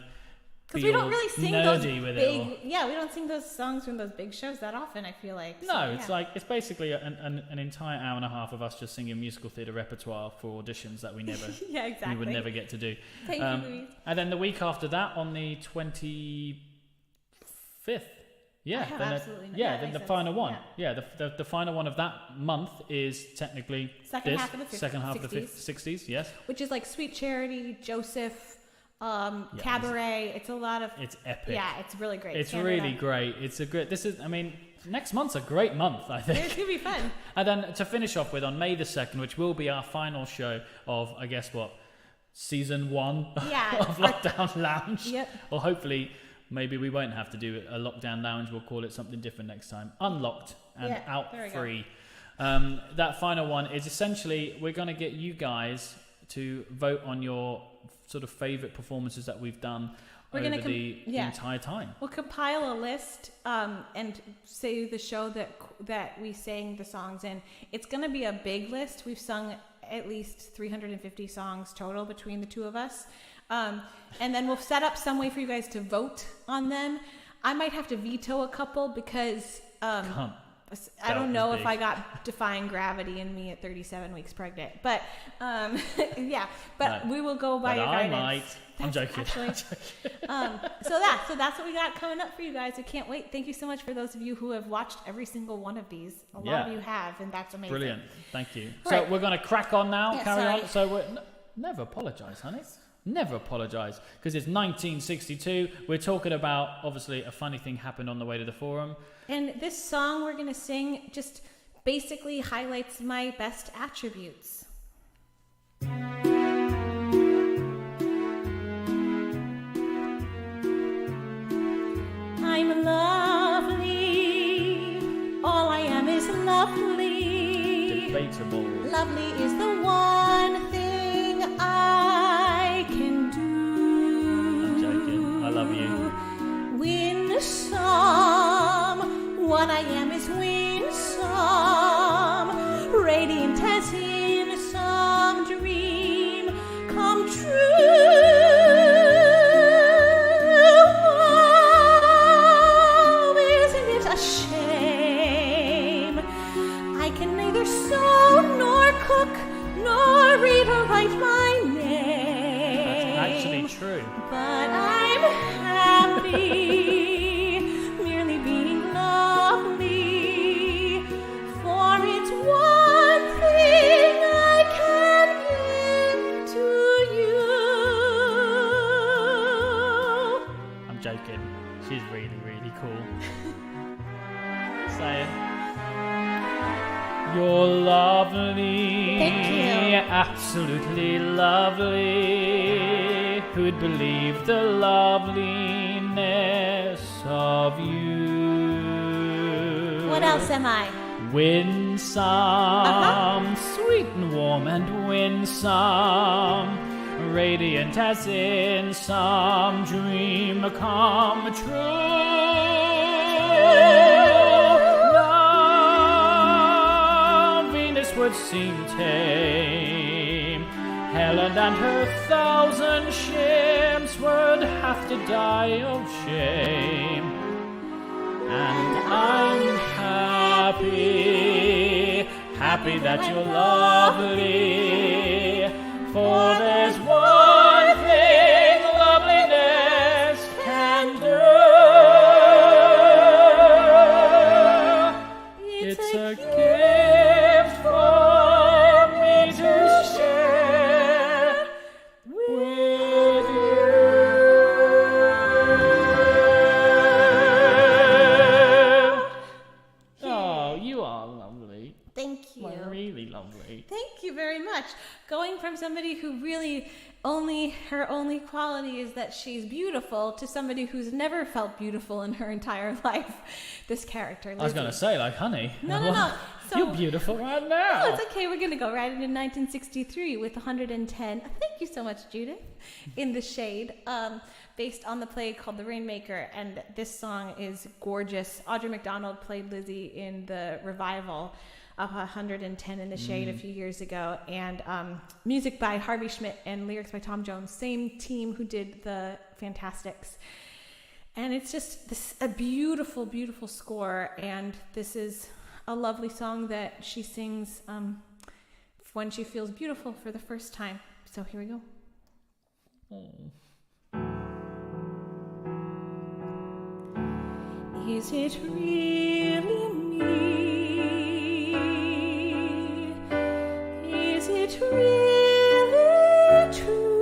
because we don't really sing those big, we don't sing those songs from those big shows that often, I feel like. No, it's basically an entire hour and a half of us just singing musical theatre repertoire for auditions that we never we would never get to do. Thank you, Louise. And then the week after that, on the 25th, then the final one. Yeah, the final one of that month is technically second half of the 60s, yes. Which is like Sweet Charity, Joseph, Cabaret. It's a lot of. It's epic. Yeah, it's really great. It's really great. Next month's a great month, I think. It's gonna be fun. And then to finish off with, on May the 2nd, which will be our final show of, I guess, season 1 of Lockdown Lounge. Yep. Or hopefully, maybe we won't have to do a Lockdown Lounge. We'll call it something different next time. Unlocked and out free. That final one is essentially, we're going to get you guys to vote on your sort of favourite performances that we've done over the entire time. We'll compile a list and say the show that we sang the songs in. It's going to be a big list. We've sung at least 350 songs total between the two of us. And then we'll set up some way for you guys to vote on them. I might have to veto a couple because I don't know if I got Defying Gravity in me at 37 weeks pregnant. But we will go by your guidance. I might. I'm joking. Actually, so that's what we got coming up for you guys. I can't wait. Thank you so much for those of you who have watched every single one of these. A lot of you have, and that's amazing. Brilliant. Thank you. So we're going to crack on now. Carry on. So never apologise, honey. Never apologise, because it's 1962. We're talking about, obviously, a funny thing happened on the way to the Forum. And this song we're going to sing just basically highlights my best attributes. I'm lovely. All I am is lovely. Debatable. Lovely is the one thing I can do. I'm joking. I love you. Winsome. What I am is winsome. Radiant as in some dream come true. write my name. That's actually true. But I'm happy, merely being lovely. For it's one thing I can give to you. I'm joking. She's really, really cool. Say it. You're lovely. Thank you. Absolutely lovely. Who'd believe the loveliness of you? What else am I? Winsome, sweet and warm and winsome, radiant as in some dream come true. No, Venus would seem tame. Helen and her 1,000 ships would have to die of shame. And I'm happy, happy that you're lovely. For there's one thing loveliness can do. It's a gift for me to share with you. Oh, you are lovely. Thank you. Like, really lovely. Thank you very much. Going from somebody who really her only quality is that she's beautiful to somebody who's never felt beautiful in her entire life. This character, Lizzie. I was going to say, like, honey. No. So, you're beautiful right now. Oh, it's okay. We're going to go right into 1963 with 110. Thank you so much, Judith. In the Shade, based on the play called The Rainmaker. And this song is gorgeous. Audrey McDonald played Lizzie in the revival of 110 in the Shade a few years ago. And music by Harvey Schmidt and lyrics by Tom Jones. Same team who did the Fantastics. And it's just a beautiful, beautiful score. And this is a lovely song that she sings when she feels beautiful for the first time. So here we go. Is it really me? Is it really true?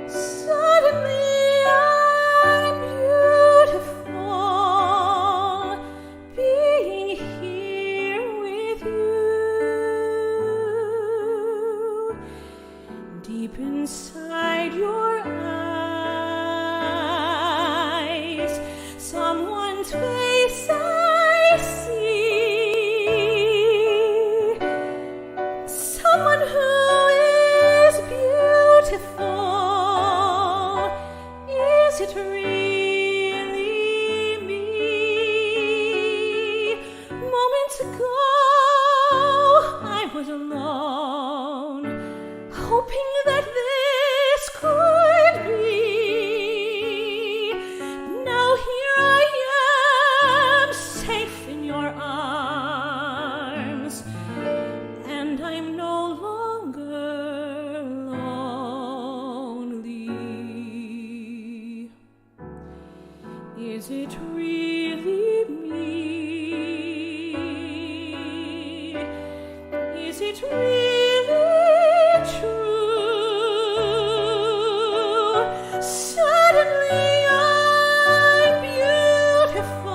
Suddenly I'm beautiful, being here with you. Deep inside your eyes, someone's face I see, someone who is beautiful. Is it really me? Moments ago I was alone, hoping that this could be. Now here I am, safe in your arms, and I'm no longer lonely. Is it really me? Is it really true? Suddenly I'm beautiful,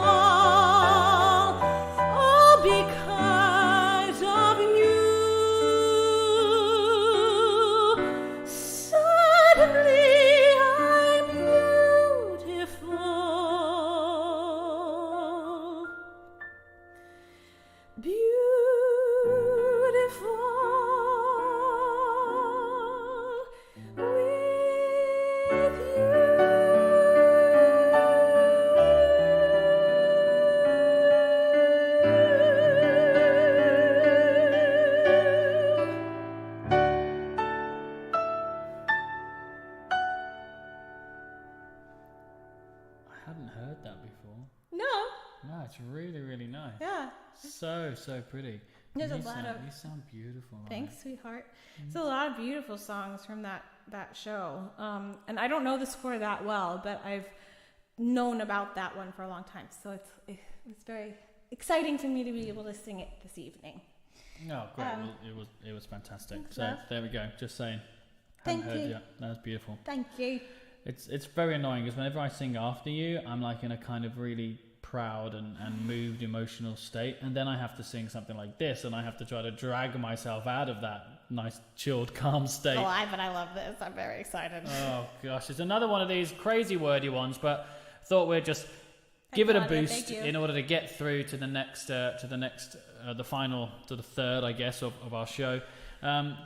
all because of you. Suddenly I'm beautiful. Beautiful with you. I hadn't heard that before. No. No, it's really, really nice. Yeah. So pretty. There's a lot of... You sound beautiful. Thanks, sweetheart. There's a lot of beautiful songs from that show. And I don't know the score that well, but I've known about that one for a long time. So it's very exciting to me to be able to sing it this evening. Oh, great. It was fantastic. So love. there we go. Just saying. Thank you. Yet. That was beautiful. Thank you. It's very annoying because whenever I sing after you, I'm like in a kind of really proud and moved emotional state, and then I have to sing something like this, and I have to try to drag myself out of that nice chilled calm state. But I love this. I'm very excited. Oh gosh, it's another one of these crazy wordy ones, but thought we'd just give it a boost in order to get through to the next the final, to the third, I guess, of our show.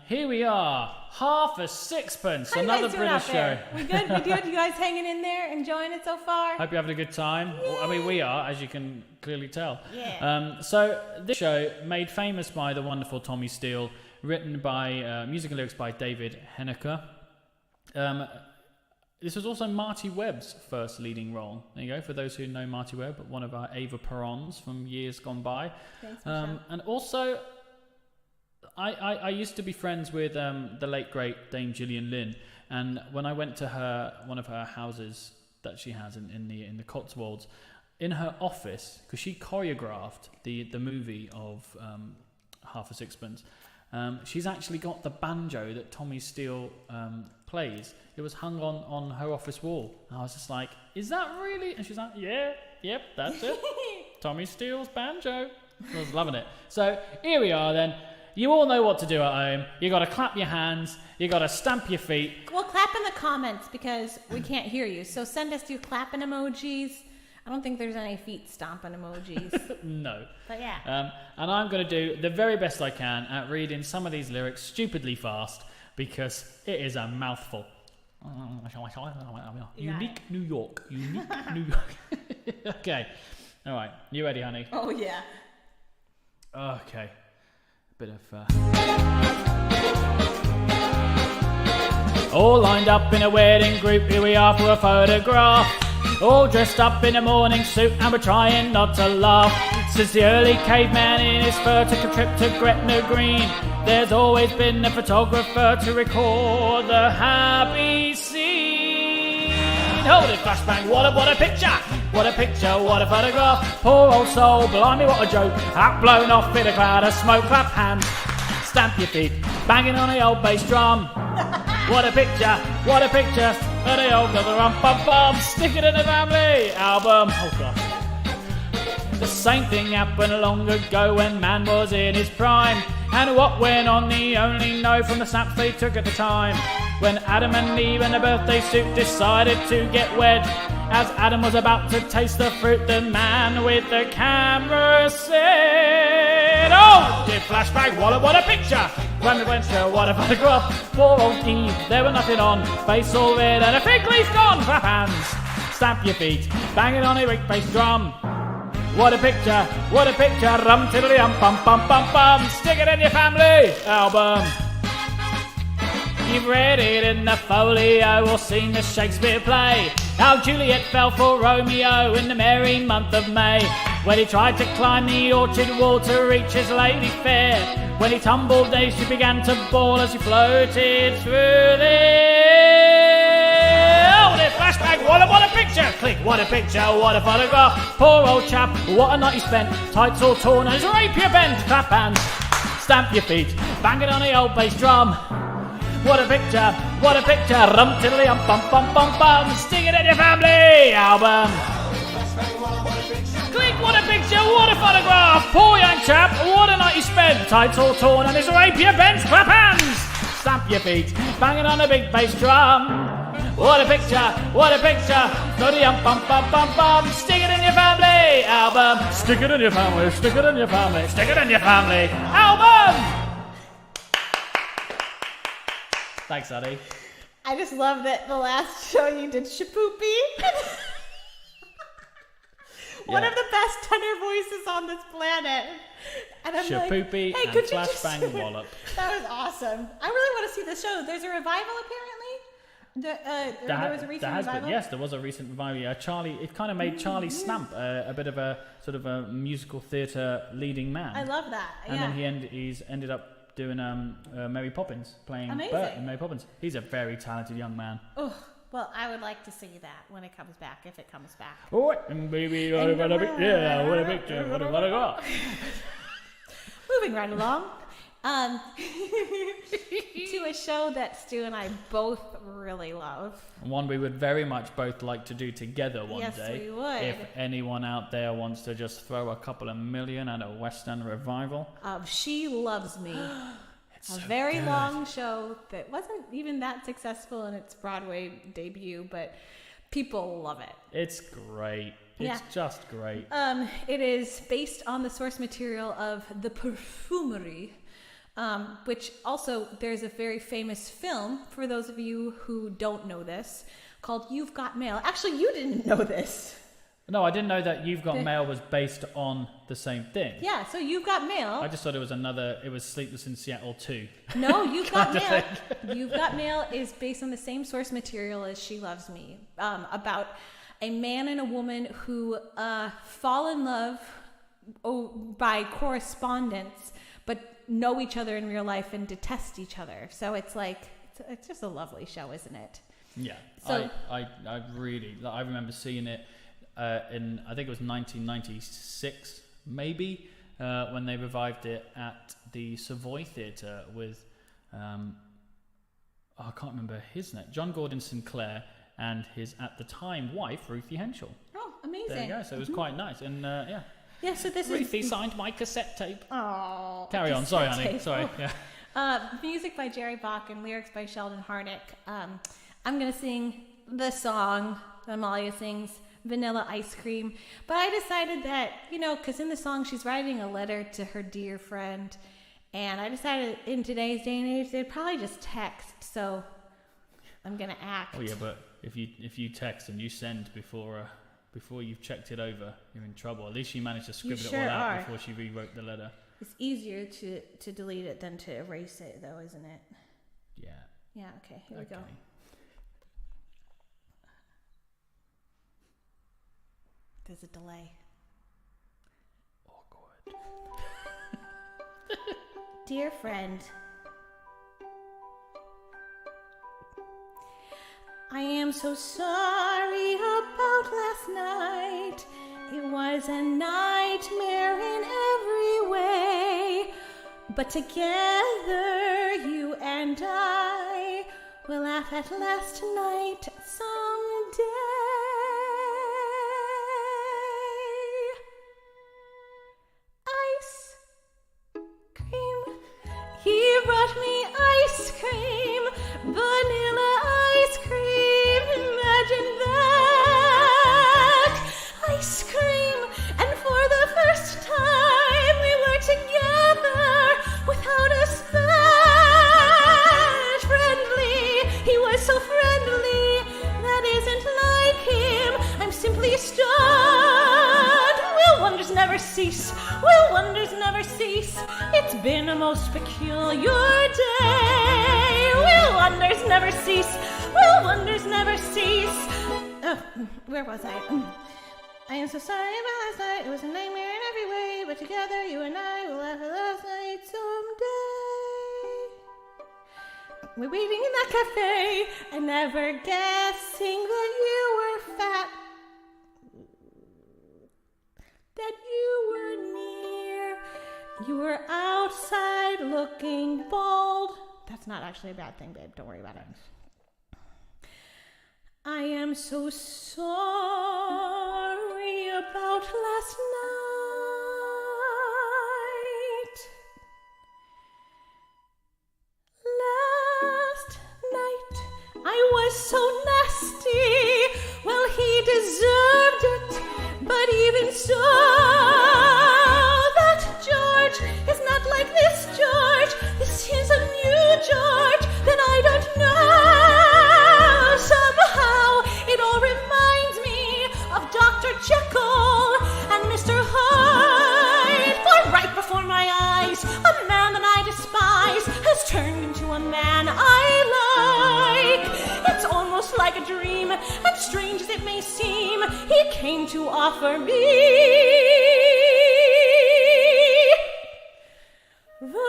Here we are, Half a Sixpence, How another you guys doing British out there? show. We good? We good? You guys hanging in there, enjoying it so far? Hope you're having a good time. Well, I mean, we are, as you can clearly tell. Yeah. So this show, made famous by the wonderful Tommy Steele, written by music and lyrics by David Henniker. This was also Marty Webb's first leading role. There you go, for those who know Marty Webb, one of our Ava Perrons from years gone by. Thanks, Michelle. And also, I used to be friends with the late great Dame Gillian Lynn, and when I went to one of her houses that she has in the Cotswolds, in her office, because she choreographed the movie of Half a Sixpence, she's actually got the banjo that Tommy Steele plays. It was hung on her office wall. And I was just like, is that really? And she's like, yep, that's it. Tommy Steele's banjo. I was loving it. So here we are then. You all know what to do at home. You got to clap your hands. You got to stamp your feet. Well, clap in the comments because we can't hear you. So send us your clapping emojis. I don't think there's any feet stomping emojis. No. But yeah. And I'm going to do the very best I can at reading some of these lyrics stupidly fast because it is a mouthful. Unique New York. Unique New York. Okay. All right. You ready, honey? Oh, yeah. Okay. Bit of all lined up in a wedding group, here we are for a photograph, all dressed up in a morning suit and we're trying not to laugh. Since the early caveman in his fur took a trip to Gretna Green, there's always been a photographer to record the happy scene. Hold it, flashbang, what a picture, what a picture, what a photograph. Poor old soul, blimey, what a joke. Hat blown off in a cloud of smoke. Clap hands, stamp your feet, banging on the old bass drum. What a picture, what a picture. And the old bum, stick it in the family album. Oh God. The same thing happened long ago when man was in his prime. And what went on, the only know from the snaps they took at the time. When Adam and Eve in a birthday suit decided to get wed. As Adam was about to taste the fruit, the man with the camera said, oh, dear flashback, what a picture. When we went to what a photograph. Poor old Eve, there was nothing on. Face all red and a fig leaf gone. Clap hands, stamp your feet, bang it on a big bass drum. What a picture, rum tiddly bum, stick it in your family album. You've read it in the folio or seen the Shakespeare play, how Juliet fell for Romeo in the merry month of May, when he tried to climb the orchard wall to reach his lady fair. When he tumbled down, she began to bawl as he floated through the oh, the flashback, what a picture! Click, what a picture, what a photograph. Poor old chap, what a night he spent. Tights all torn and his rapier bent. Clap hands, stamp your feet, bang it on the old bass drum. What a picture, rum tiddly bum, stick it in your family album. Click, what a picture, what a photograph. Poor young chap, what a night he spent. Tights all torn and his rapier bent. Clap hands, stamp your feet, bang it on a big bass drum. What a picture, noddy bum, stick it in your family album. Stick it in your family, stick it in your family, stick it in your family album. Thanks, Addy. I just love that the last show you did Shapoopy. One of the best tenor voices on this planet. And I'm Shapoopy like, hey, and Flashbang Wallop. That was awesome. I really want to see the show. There's a revival apparently. There was a recent revival? Yes, there was a recent revival. Charlie, it kind of made Charlie Stamp a bit of a sort of a musical theatre leading man. I love that. And then he's ended up doing Mary Poppins, playing Bert in Mary Poppins. He's a very talented young man. Oh, well, I would like to see that when it comes back, if it comes back. Oh, and baby, what a picture, what a girl. Moving right along. To a show that Stu and I both really love. One we would very much both like to do together one day. Yes, we would. If anyone out there wants to just throw a couple of million at a West End revival. She Loves Me. It's a so very good. long show that wasn't even that successful in its Broadway debut, but people love it. It's great. It's just great. It is based on the source material of The Perfumery, which also there's a very famous film, for those of you who don't know this, called You've Got Mail. Actually, you didn't know this. No, I didn't know that You've Got Mail was based on the same thing. Yeah, so You've Got Mail. I just thought it was Sleepless in Seattle 2. No, You've Got Mail. You've Got Mail is based on the same source material as She Loves Me, about a man and a woman who fall in love by correspondence, but know each other in real life and detest each other. So it's just a lovely show, isn't it? Yeah. So, I remember seeing it in, I think it was 1996, maybe, when they revived it at the Savoy Theatre with, I can't remember his name, John Gordon Sinclair and his, at the time, wife, Ruthie Henschel. Oh, amazing. There you go. So it was quite nice. And, yeah. Yeah, so this Ruthie signed my cassette tape. Oh. Carry on. Sorry, honey. Sorry. Yeah. Music by Jerry Bach and lyrics by Sheldon Harnick. I'm going to sing the song that Amalia sings, Vanilla Ice Cream. But I decided that, because in the song she's writing a letter to her dear friend. And I decided in today's day and age, they'd probably just text. So I'm going to act. Oh, yeah, but if you text and you send before you've checked it over, you're in trouble. At least she managed to scribble it all out before she rewrote the letter. It's easier to delete it than to erase it, though, isn't it? Yeah. Yeah, okay, here we go. There's a delay. Awkward. Dear friend, I am so sorry about last night. It was a nightmare in every way. But together, you and I will laugh at last night someday. Ice cream. He brought me ice cream. Vanilla ice cream. Imagine that. Ice cream. And for the first time we were together without a scratch. Friendly. He was so friendly. That isn't like him. I'm simply stunned. Will wonders never cease? Will wonders never cease? It's been a most peculiar day. Will wonders never cease? Will wonders never cease? Where was I? I am so sorry about last night. It was a nightmare in every way. But together, you and I will laugh at last night someday. We're waiting in that cafe and never guessing that you were fat. That you were near. You were outside looking bald. That's not actually a bad thing, babe. Don't worry about it. I am so sorry about last night. Last night I was so nasty. Well, he deserved it. But even so, that George is not like this George. This is a new George that I don't know. Somehow it all reminds me of Dr. Jekyll and Mr. Hyde. For right before my eyes, a man that I despise has turned into a man I like. It's only dream, and strange as it may seem, he came to offer me vanilla.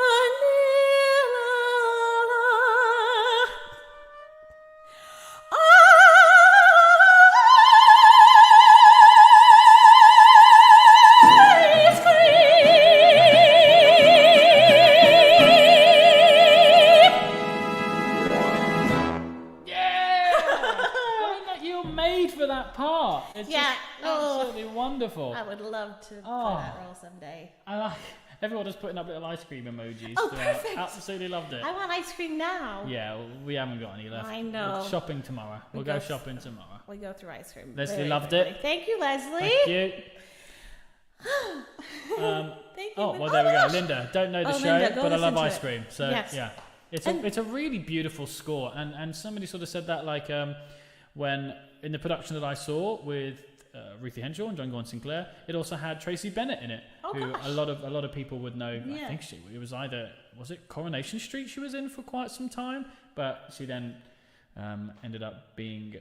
Wonderful. I would love to play that role someday. I like everyone just putting up little ice cream emojis. Oh, perfect. Absolutely loved it. I want ice cream now. Yeah, well, we haven't got any left. I know. We're shopping tomorrow. We'll go shopping tomorrow. We go through ice cream. Leslie loved it. Thank you, Leslie. Thank you. Thank you. Oh, well, there we go. Gosh. Linda, don't know the show, Linda, go but I love listen to ice it. cream. So, Yes. yeah. It's a really beautiful score. And somebody sort of said that, like, when in the production that I saw with Ruthie Henshaw and John Gordon Sinclair, it also had Tracy Bennett in it, who gosh. a lot of people would know. Yeah. I think it was it Coronation Street she was in for quite some time, but she then ended up being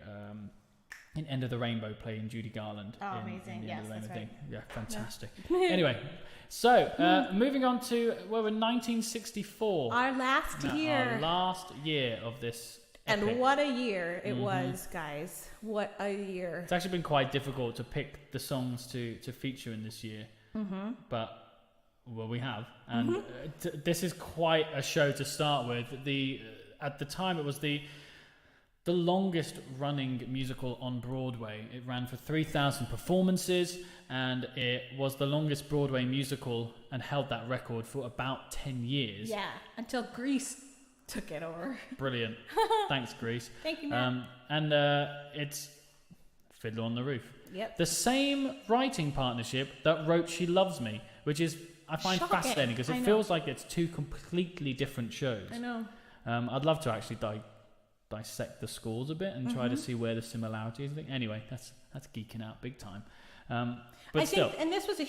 in End of the Rainbow, playing Judy Garland. Oh, in amazing! the Yes, End of the that's Rainbow right. thing. Yeah, fantastic. Anyway, so moving on to 1964. Our last year. Our last year of this. And epic. what a year it was, guys. What a year. It's actually been quite difficult to pick the songs to feature in this year. But, well, we have. And this is quite a show to start with. At the time, it was the longest running musical on Broadway. It ran for 3,000 performances, and it was the longest Broadway musical and held that record for about 10 years. Yeah, until Grease took it over. Brilliant. Thanks, Grease. Thank you, Matt. And it's Fiddler on the Roof. Yep. The same writing partnership that wrote She Loves Me, which is, I find Shocking. fascinating because it feels like it's two completely different shows. I know. I'd love to actually dissect the scores a bit and try to see where the similarities are. Anyway, that's geeking out big time. But still. And this was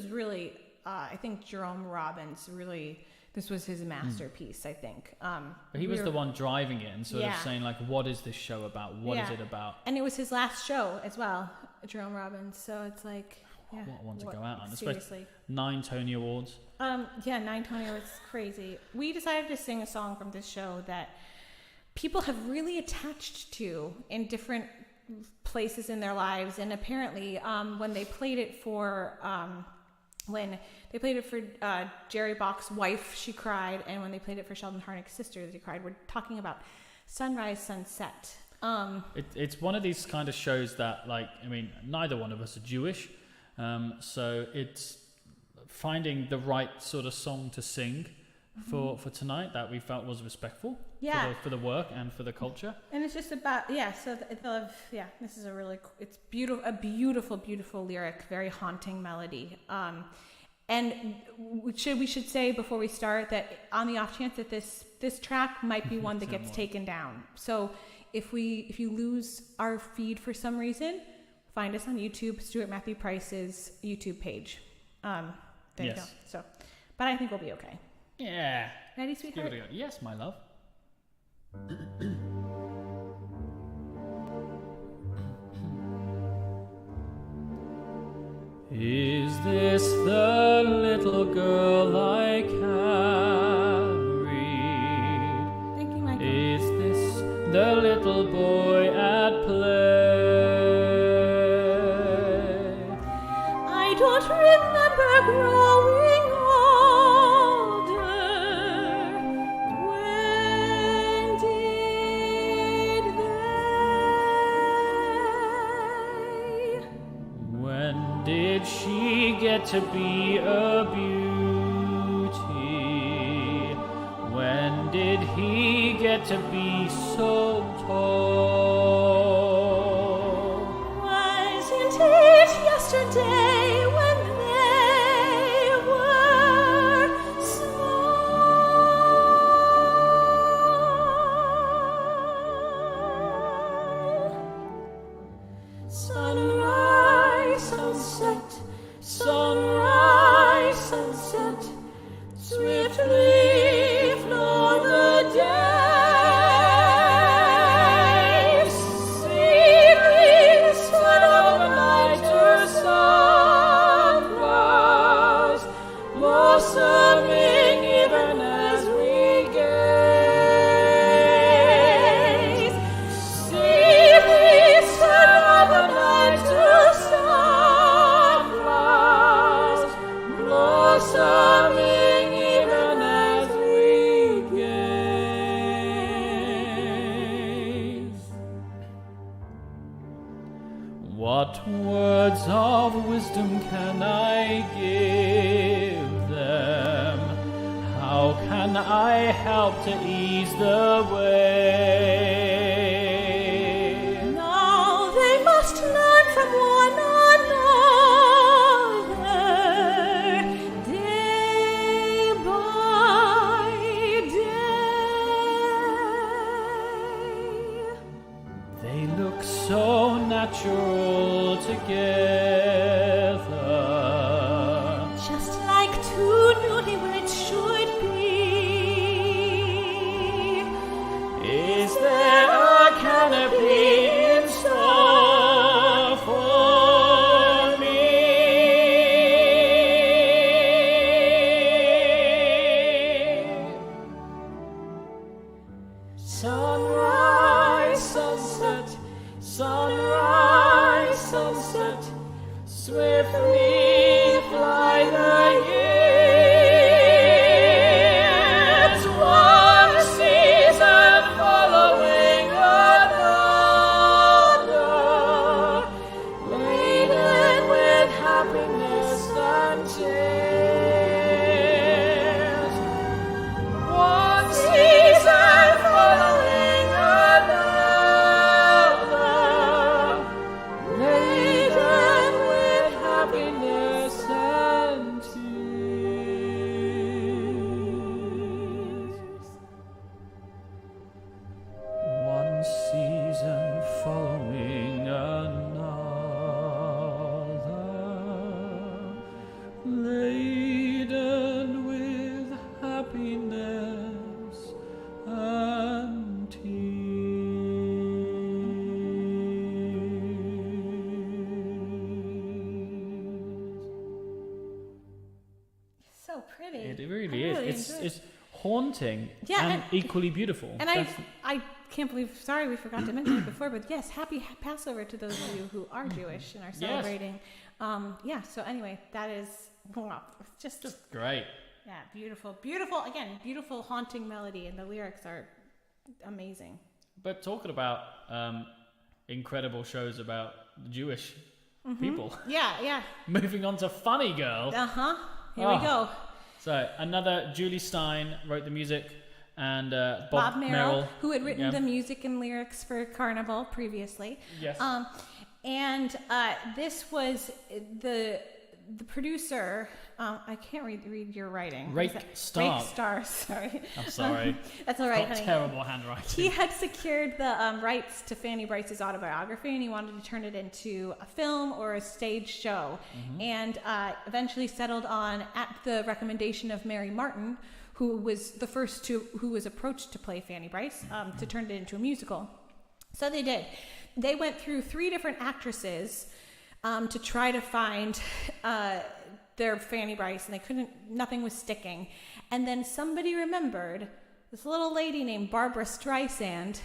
really, I think Jerome Robbins really, this was his masterpiece, I think. But he was the one driving it and sort of saying, like, what is this show about? What is it about? And it was his last show as well, Jerome Robbins. So it's like, yeah. What a one to go out on. Seriously. 9 Tony Awards. 9 Tony Awards, crazy. We decided to sing a song from this show that people have really attached to in different places in their lives. And apparently, when they played it for... Jerry Bach's wife, she cried, and when they played it for Sheldon Harnick's sister, they cried. We're talking about Sunrise, Sunset. It's one of these kind of shows that, like, I mean, neither one of us are Jewish, so it's finding the right sort of song to sing for tonight that we felt was respectful for the work and for the culture. And it's just about this is it's beautiful, a beautiful lyric, very haunting melody. And we should say before we start that on the off chance that this track might be one that gets taken down. So if you lose our feed for some reason, find us on YouTube, Stuart Matthew Price's YouTube page. There you go. So, but I think we'll be okay. Yeah. Ready, sweetheart? Give it a go. Yes, my love. Is this the little girl I carried? Thank you, Michael. Is this the little boy at play? I don't remember growing older. When did they? When did she get to be a beauty? When did he get to be so tall? Wasn't it yesterday when they were small? Sunrise, sunset, sunrise, sunset, swiftly flow the days. I help to ease the way. Now they must learn from one another, day by day. They look so natural together. Just like two newlyweds should be. Is there a canopy in store for me? Sunrise, sunset, sunrise, sunset, swiftly fly the years, one season following another, laden with happiness and tears. One season following another, laden with happiness and tears. One season following another, laden with happiness and tears. So pretty. It really I is. really It's enjoyed it. it's haunting Yeah, and and- equally beautiful. And I can't believe, sorry we forgot to mention it before, but yes, happy Passover to those of you who are Jewish and are celebrating. Yeah, so anyway, that is, wow, it's just Great. yeah, beautiful, again, beautiful haunting melody, and the lyrics are amazing. But talking about incredible shows about Jewish people, Yeah, moving on to Funny Girl. here we go. So another Julie Stein wrote the music, and Bob Merrill, who had written yeah. the music and lyrics for Carnival previously. Yes. And this was the producer. I can't read your writing. Rake What is that? Starr. Rake Starr. Sorry. I'm sorry. That's all right, Got honey. terrible handwriting. He had secured the rights to Fanny Brice's autobiography, and he wanted to turn it into a film or a stage show. And eventually settled on, at the recommendation of Mary Martin, who was the first who was approached to play Fanny Brice, to turn it into a musical. So they did. They went through 3 different actresses to try to find their Fanny Brice, and they couldn't. Nothing was sticking. And then somebody remembered this little lady named Barbara Streisand,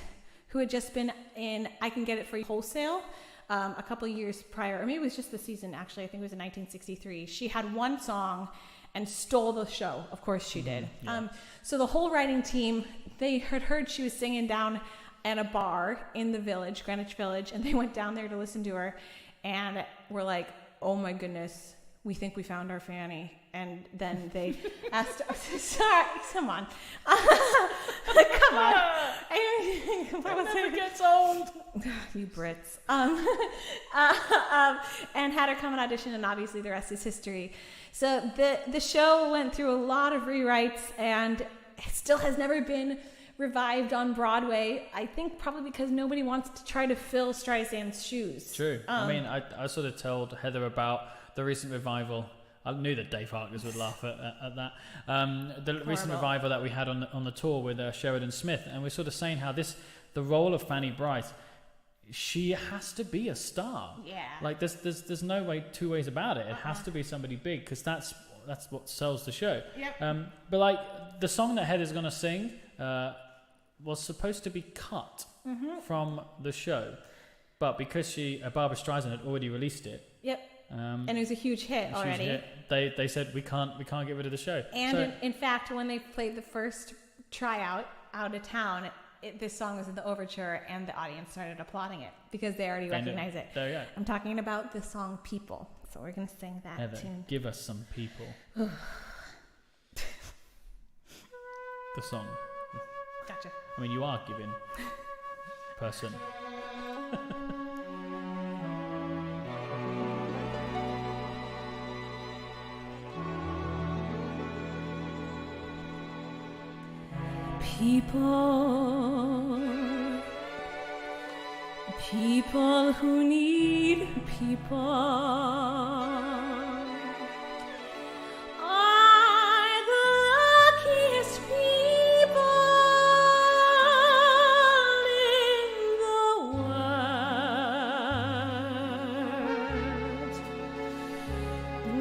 who had just been in I Can Get It For You Wholesale a couple of years prior, or maybe it was just the season, actually. I think it was in 1963. She had one song and stole the show. Of course she did. Yeah. So the whole writing team, they had heard she was singing down at a bar in the village, Greenwich Village, and they went down there to listen to her, and were like, oh my goodness, we think we found our Fanny. And then they asked, sorry, come on. Come on. It never gets old. You Brits. And had her come and audition, and obviously the rest is history. So the show went through a lot of rewrites, and it still has never been revived on Broadway. I think probably because nobody wants to try to fill Streisand's shoes. True. I mean, I sort of told Heather about the recent revival. I knew that Dave Harkness would laugh at that. The recent revival that we had on the tour with Sheridan Smith, and we're sort of saying how the role of Fanny Brice, she has to be a star. Yeah. Like there's no two ways about it. It has to be somebody big, because that's what sells the show. Yep. But like the song that Heather's gonna sing was supposed to be cut from the show, but because Barbara Streisand had already released it. Yep. And it was a huge hit already. Huge hit. They said we can't get rid of the show. And So- in fact, when they played the first tryout out of town, this song was in the overture, and the audience started applauding it because they already recognize it. There you go. I'm talking about the song "People," so we're gonna sing that Heather, tune. give us some people. the song. Gotcha. I mean, you are giving person. People who need people are the luckiest people in the world.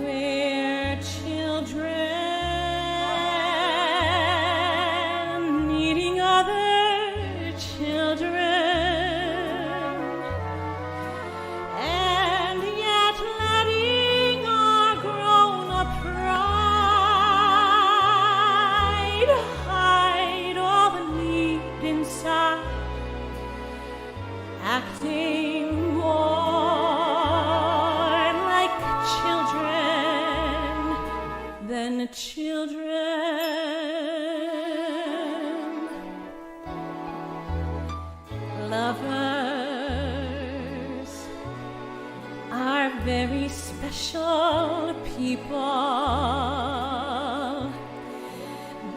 Where children needing other children, and yet letting our grown-up pride hide all the need inside, acting more like children than children. Lovers are very special people.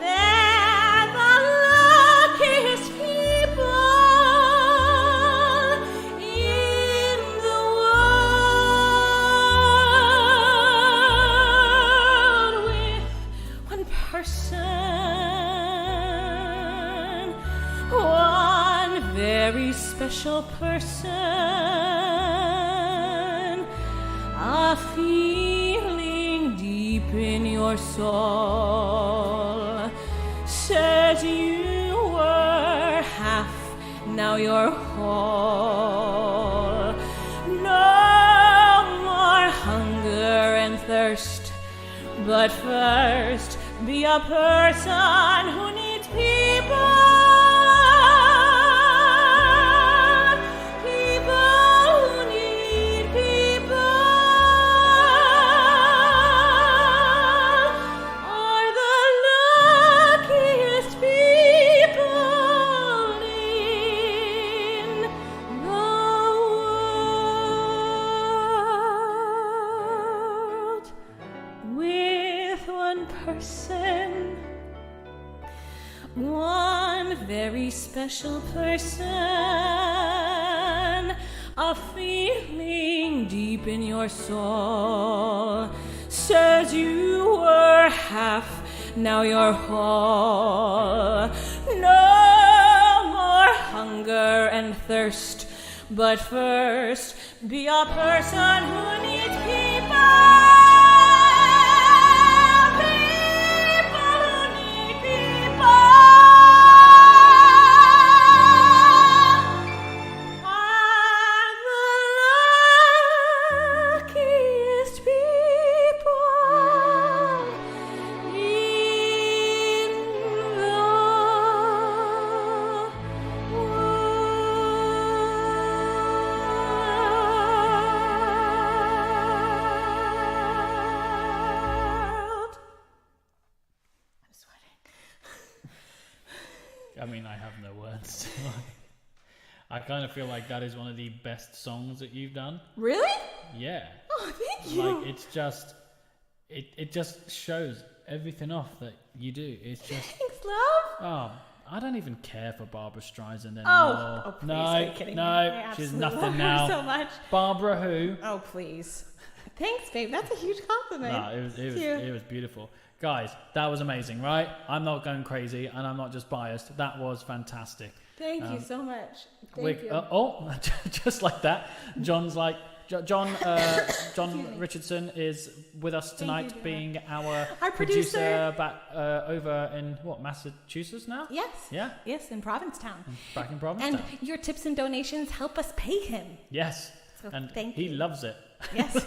They're the luckiest people in the world. With one person, one very special person, a feeling deep in your soul says you were half, now you're whole. No more hunger and thirst, but first be a person who needs people. One very special person, a feeling deep in your soul says you were half, now you're whole. No more hunger and thirst, but first be a person who needs people. I mean, I have no words. I kind of feel like that is one of the best songs that you've done. Really? Yeah. Oh, thank you. Like, it's just, it just shows everything off that you do. It's just... Thanks, love. Oh, I don't even care for Barbara Streisand anymore. Oh, please, no, are you kidding me? no, I she's absolutely nothing love her now. so much. Barbara who? Oh, please. Thanks, babe. That's a huge compliment. No, it was beautiful. Guys, that was amazing, right? I'm not going crazy, and I'm not just biased. That was fantastic. Thank you so much. Thank you. Just like that. John's like, John Richardson is with us tonight, being our producer back over in Massachusetts now? Yes. Yeah? Yes, in Provincetown. Back in Provincetown. And your tips and donations help us pay him. Yes. So and thank he you. loves it. Yes.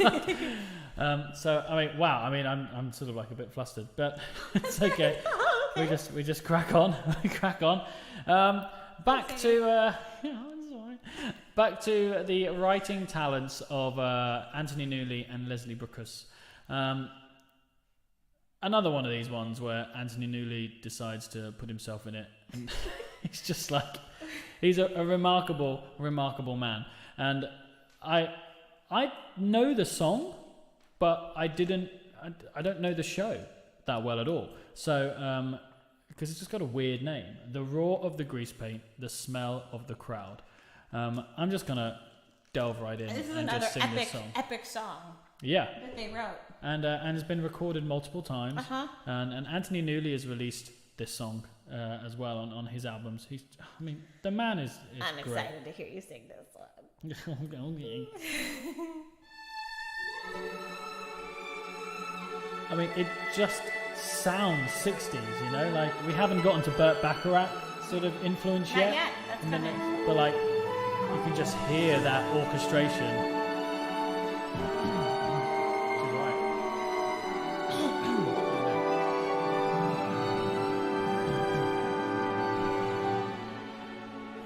So I mean, wow. I mean, I'm sort of like a bit flustered, but it's okay. Okay. We just crack on. We crack on. Back to the writing talents of Anthony Newley and Leslie Brookus. another one of these ones where Anthony Newley decides to put himself in it, and he's just like, he's a remarkable man. And I know the song, but I don't know the show that well at all. So because it's just got a weird name, the roar of the grease paint, the smell of the crowd. I'm just gonna delve right in and just sing this song. Epic song. Yeah. That they wrote. And it's been recorded multiple times. Uh-huh. And Anthony Newley has released this song as well on his albums. The man is I'm great. excited to hear you sing this one. Okay. It just sounds 60s, you know? Like, we haven't gotten to Burt Bacharach sort of influence yet. Not yet. That's coming. But, like, you can just hear that orchestration.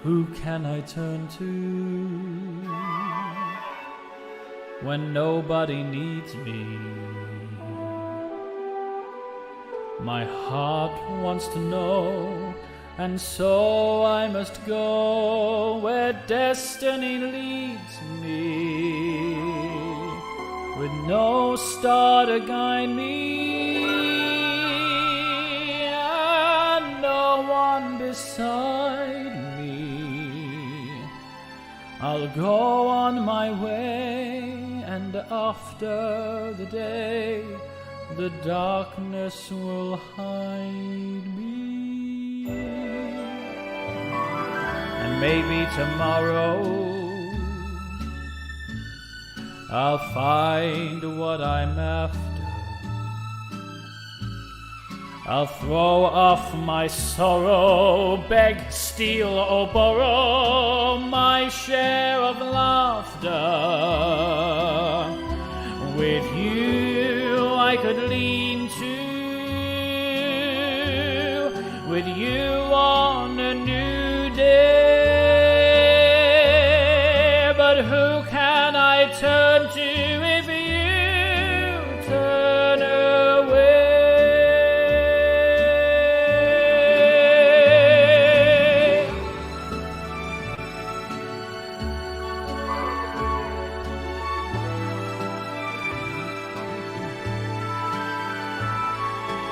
Who can I turn to when nobody needs me? My heart wants to know, and so I must go where destiny leads me, with no star to guide me, and no one beside me. I'll go on my way, and after the day, the darkness will hide me. And maybe tomorrow I'll find what I'm after. I'll throw off my sorrow, beg, steal or borrow my share of laughter. With you I could lean to, with you on a new day. But who can I turn to if you turn away?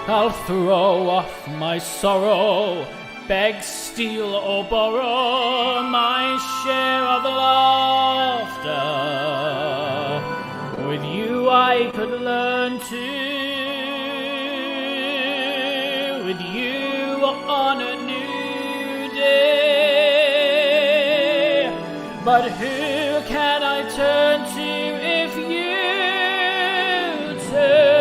I'll throw off my sorrow, beg, steal or borrow my share of laughter. With you I could learn to, with you on a new day. But who can I turn to if you turn?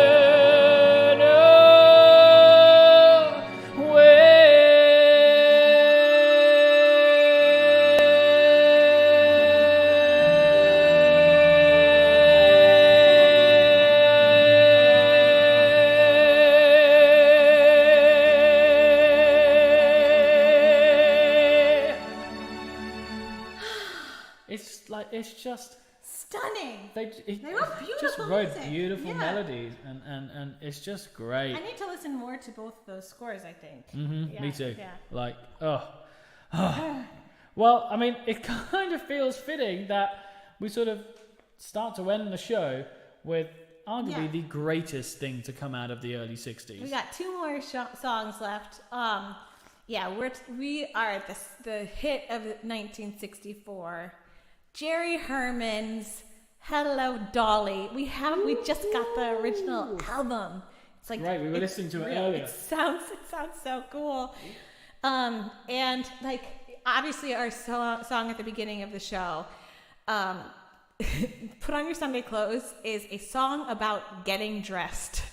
It's just stunning. They wrote beautiful just wrote music. beautiful melodies, and it's just great. I need to listen more to both those scores, I think. Mm-hmm, me too. Yeah. Like, well, it kind of feels fitting that we sort of start to end the show with arguably the greatest thing to come out of the early 60s. We got two more songs left. We are at the hit of 1964. Jerry Herman's Hello Dolly. We just got the original album. It's like right, we were listening to it earlier. It sounds so cool. And like obviously our song at the beginning of the show, Put On Your Sunday Clothes, is a song about getting dressed.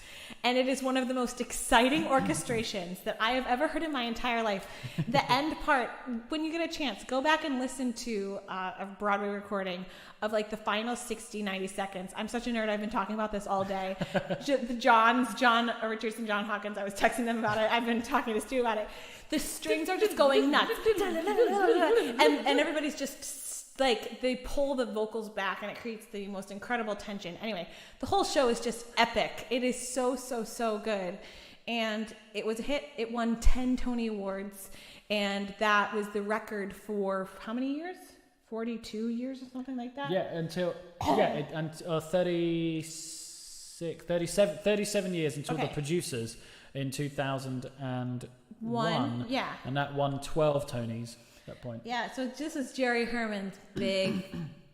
And it is one of the most exciting orchestrations that I have ever heard in my entire life. The end part, when you get a chance, go back and listen to a Broadway recording of like the final 60, 90 seconds. I'm such a nerd. I've been talking about this all day. John Richards and John Hawkins, I was texting them about it. I've been talking to Stu about it. The strings are just going nuts. And everybody's just like they pull the vocals back and it creates the most incredible tension. Anyway, the whole show is just epic. It is so good. And it was a hit. It won 10 Tony Awards, and that was the record for how many years? 42 years or something like that? Yeah, until 37 years until the producers in 2001. Yeah. And that won 12 Tonys at that point. Yeah, so this is Jerry Herman's big,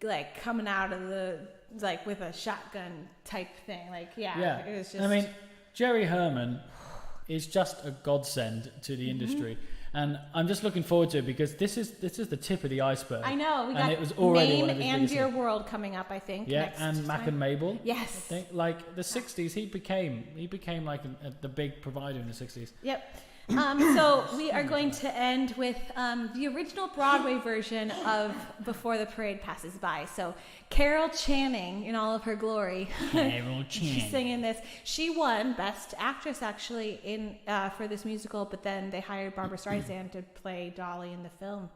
like, coming out of the, like, with a shotgun type thing. Like, yeah. It was just... I mean, Jerry Herman is just a godsend to the industry. And I'm just looking forward to it because this is the tip of the iceberg. I know. We got it was already Name one of his and biggest Your hits. World coming up, I think. Yeah, next and Mac time. and Mabel. Yes. I think, like the 60s, he became like the big provider in the 60s. Yep. So we are going to end with the original Broadway version of Before the Parade Passes By. So Carol Channing in all of her glory. Carol Channing. She's singing this. She won Best Actress actually in for this musical, but then they hired Barbra Streisand to play Dolly in the film.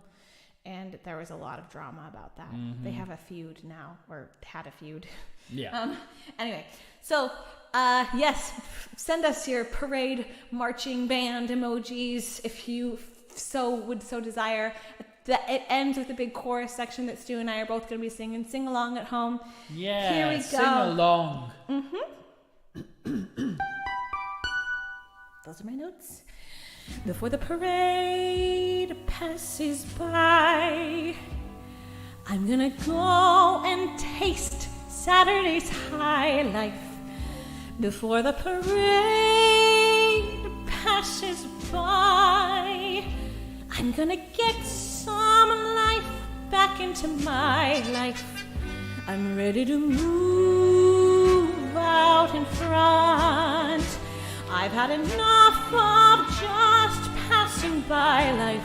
And there was a lot of drama about that. Mm-hmm. They have a feud now, or had a feud. Yeah. Anyway, so yes, send us your parade marching band emojis if you would so desire. It ends with a big chorus section that Stu and I are both going to be singing. Sing along at home. Yeah, Here we go. sing along. Those are my notes. Before the parade passes by, I'm gonna go and taste Saturday's high life. Before the parade passes by, I'm gonna get some life back into my life. I'm ready to move out in front. I've had enough of just passing by life.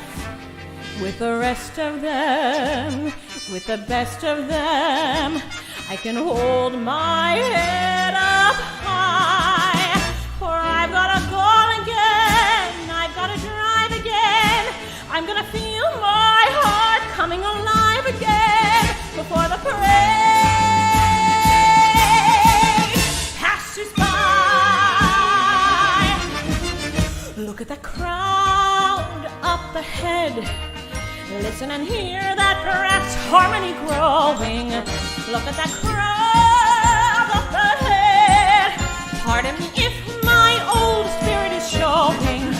With the rest of them, with the best of them, I can hold my head up high. For I've gotta go again, I've gotta drive again. I'm gonna feel my heart coming alive again before the parade passes by. Look at that crowd up ahead. Listen and hear that brass harmony growing. Look at that crowd up ahead. Pardon me if my old spirit is showing.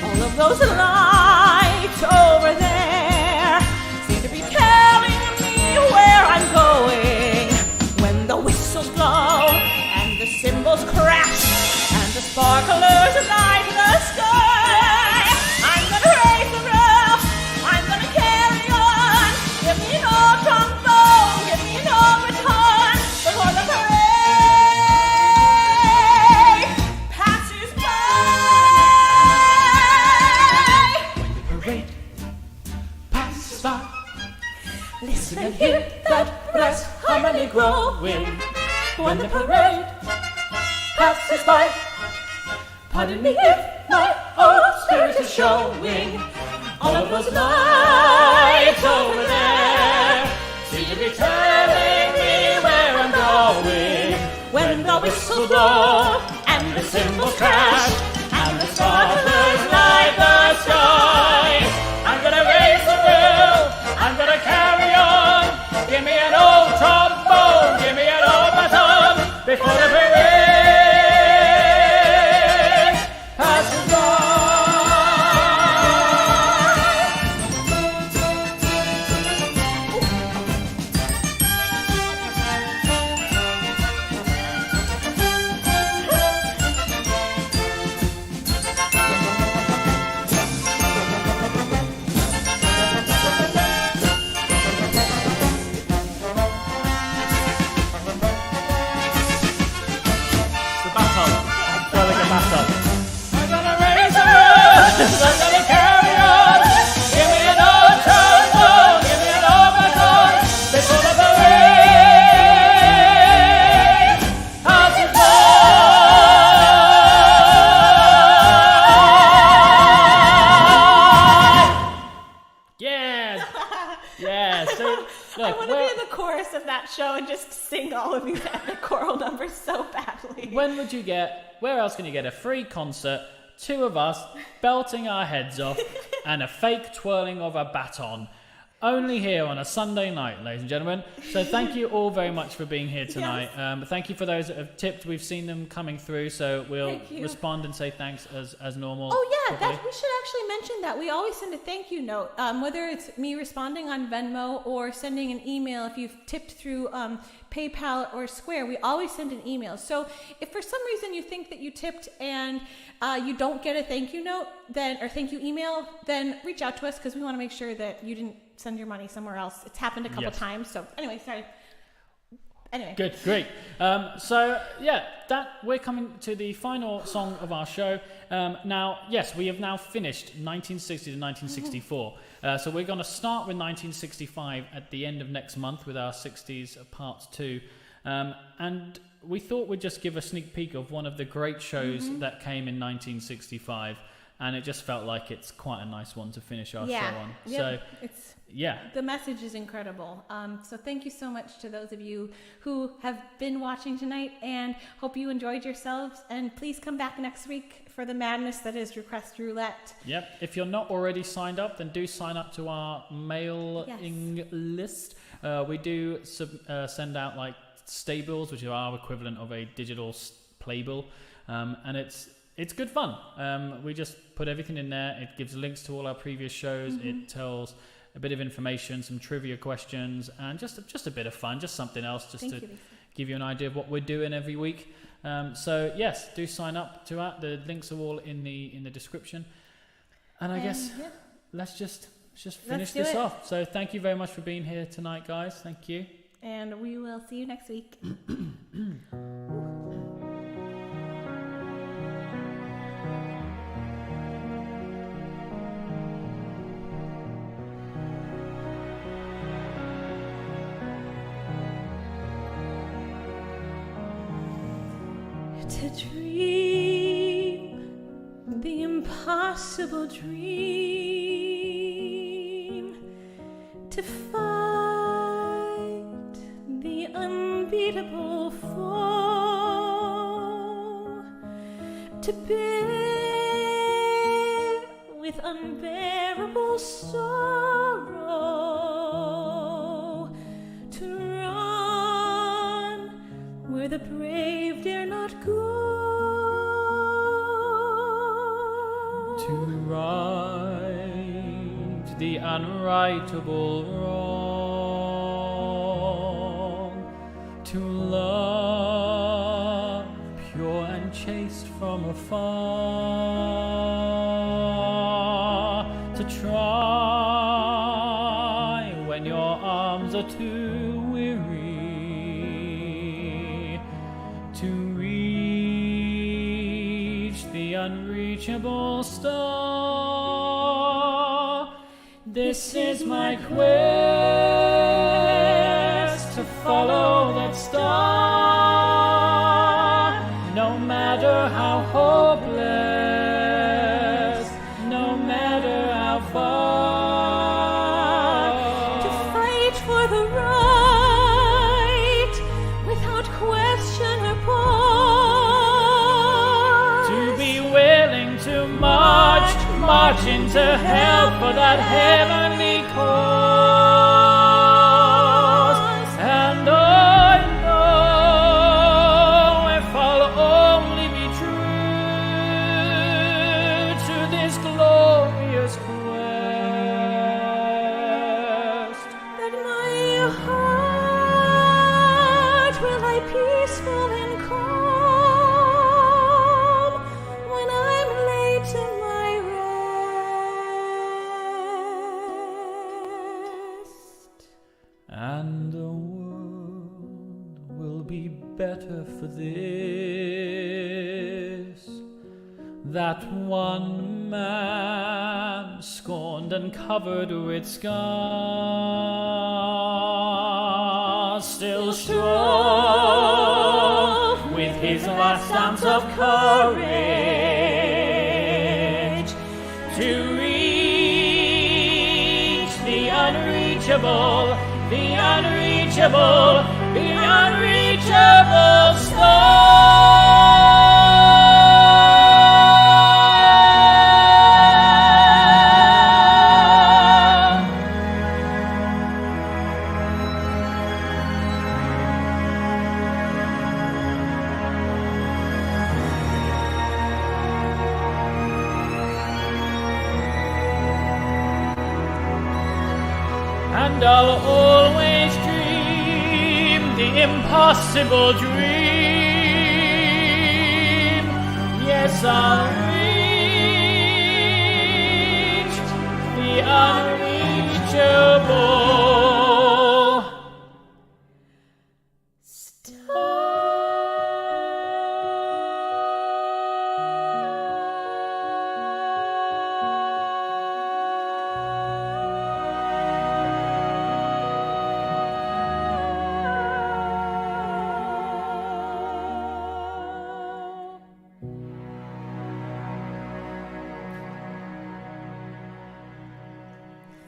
All of those lights over there seem to be telling me where I'm going. When the whistles blow and the cymbals crash and the sparklers light the sky, I'm gonna raise the roof, I'm gonna carry on. Give me an old trombone, give me an old baton before the parade passes by. When the parade passes by, Listen and hear that brass harmony growing. when the parade passes by, Pardon me if my old spirit is showing. all of those lights over there seem to be telling me where I'm going. When the whistles blow and the cymbals crash and the sparklers light the sky, I'm gonna raise the roof, I'm gonna carry on. Give me an old trombone, give me an old baton before the parade passes by. that show and just sing all of these epic choral numbers so badly. Where else can you get a free concert, two of us belting our heads off, and a fake twirling of a baton? Only here on a Sunday night, ladies and gentlemen. So thank you all very much for being here tonight. Yes. Thank you for those that have tipped. We've seen them coming through, so we'll respond and say thanks as normal. Oh yeah, we should actually mention that. We always send a thank you note, whether it's me responding on Venmo or sending an email. If you've tipped through PayPal or Square, we always send an email. So if for some reason you think that you tipped and you don't get a thank you note, or thank you email, then reach out to us, because we want to make sure that you didn't send your money somewhere else. It's happened a couple times. So anyway, sorry. Anyway. Good, great. We're coming to the final song of our show. Now, yes, we have now finished 1960 to 1964. So we're going to start with 1965 at the end of next month with our 60s Part 2. And we thought we'd just give a sneak peek of one of the great shows that came in 1965. And it just felt like it's quite a nice one to finish our show on. Yep. The message is incredible. So thank you so much to those of you who have been watching tonight, and hope you enjoyed yourselves. And please come back next week for the madness that is Request Roulette. Yep. If you're not already signed up, then do sign up to our mailing list. We do send out like staybills, which are our equivalent of a digital playbill, and it's good fun. We just put everything in there. It gives links to all our previous shows. It tells a bit of information, some trivia questions, and just a bit of fun, just something else, to give you an idea of what we're doing every week. So yes, do sign up to that. The links are all in the description. And I guess let's just finish this off. So thank you very much for being here tonight, guys. Thank you. And we will see you next week. To dream the impossible dream, to fight the unbeatable foe, to bear with unbearable sorrow, to run where the brave dare not go, to right the unrightable wrong, to love pure and chaste from afar, to try when your arms are too weary, to reach the unreachable star. This is my quest, to follow that star, no matter how hopeless, no matter how far, to fight for the right without question or pause, to be willing to march into hell for that heavenly cause. And I know if I'll only be true to this glorious quest, that my heart will lie peaceful and calm when I'm late in my rest. and the world will be better for this, that one man scorned and covered with scars, still strong with his last ounce of courage, to reach the unreachable, the unreachable star. And I'll always dream the impossible dream. Yes, I'll reach the unreachable star.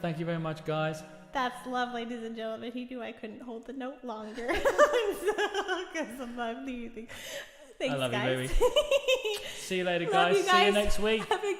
Thank you very much, guys. That's love, ladies and gentlemen. He knew I couldn't hold the note longer. Because of my breathing. Thanks, I love guys. you, baby. See you later, Love guys. you See you next week. Have a good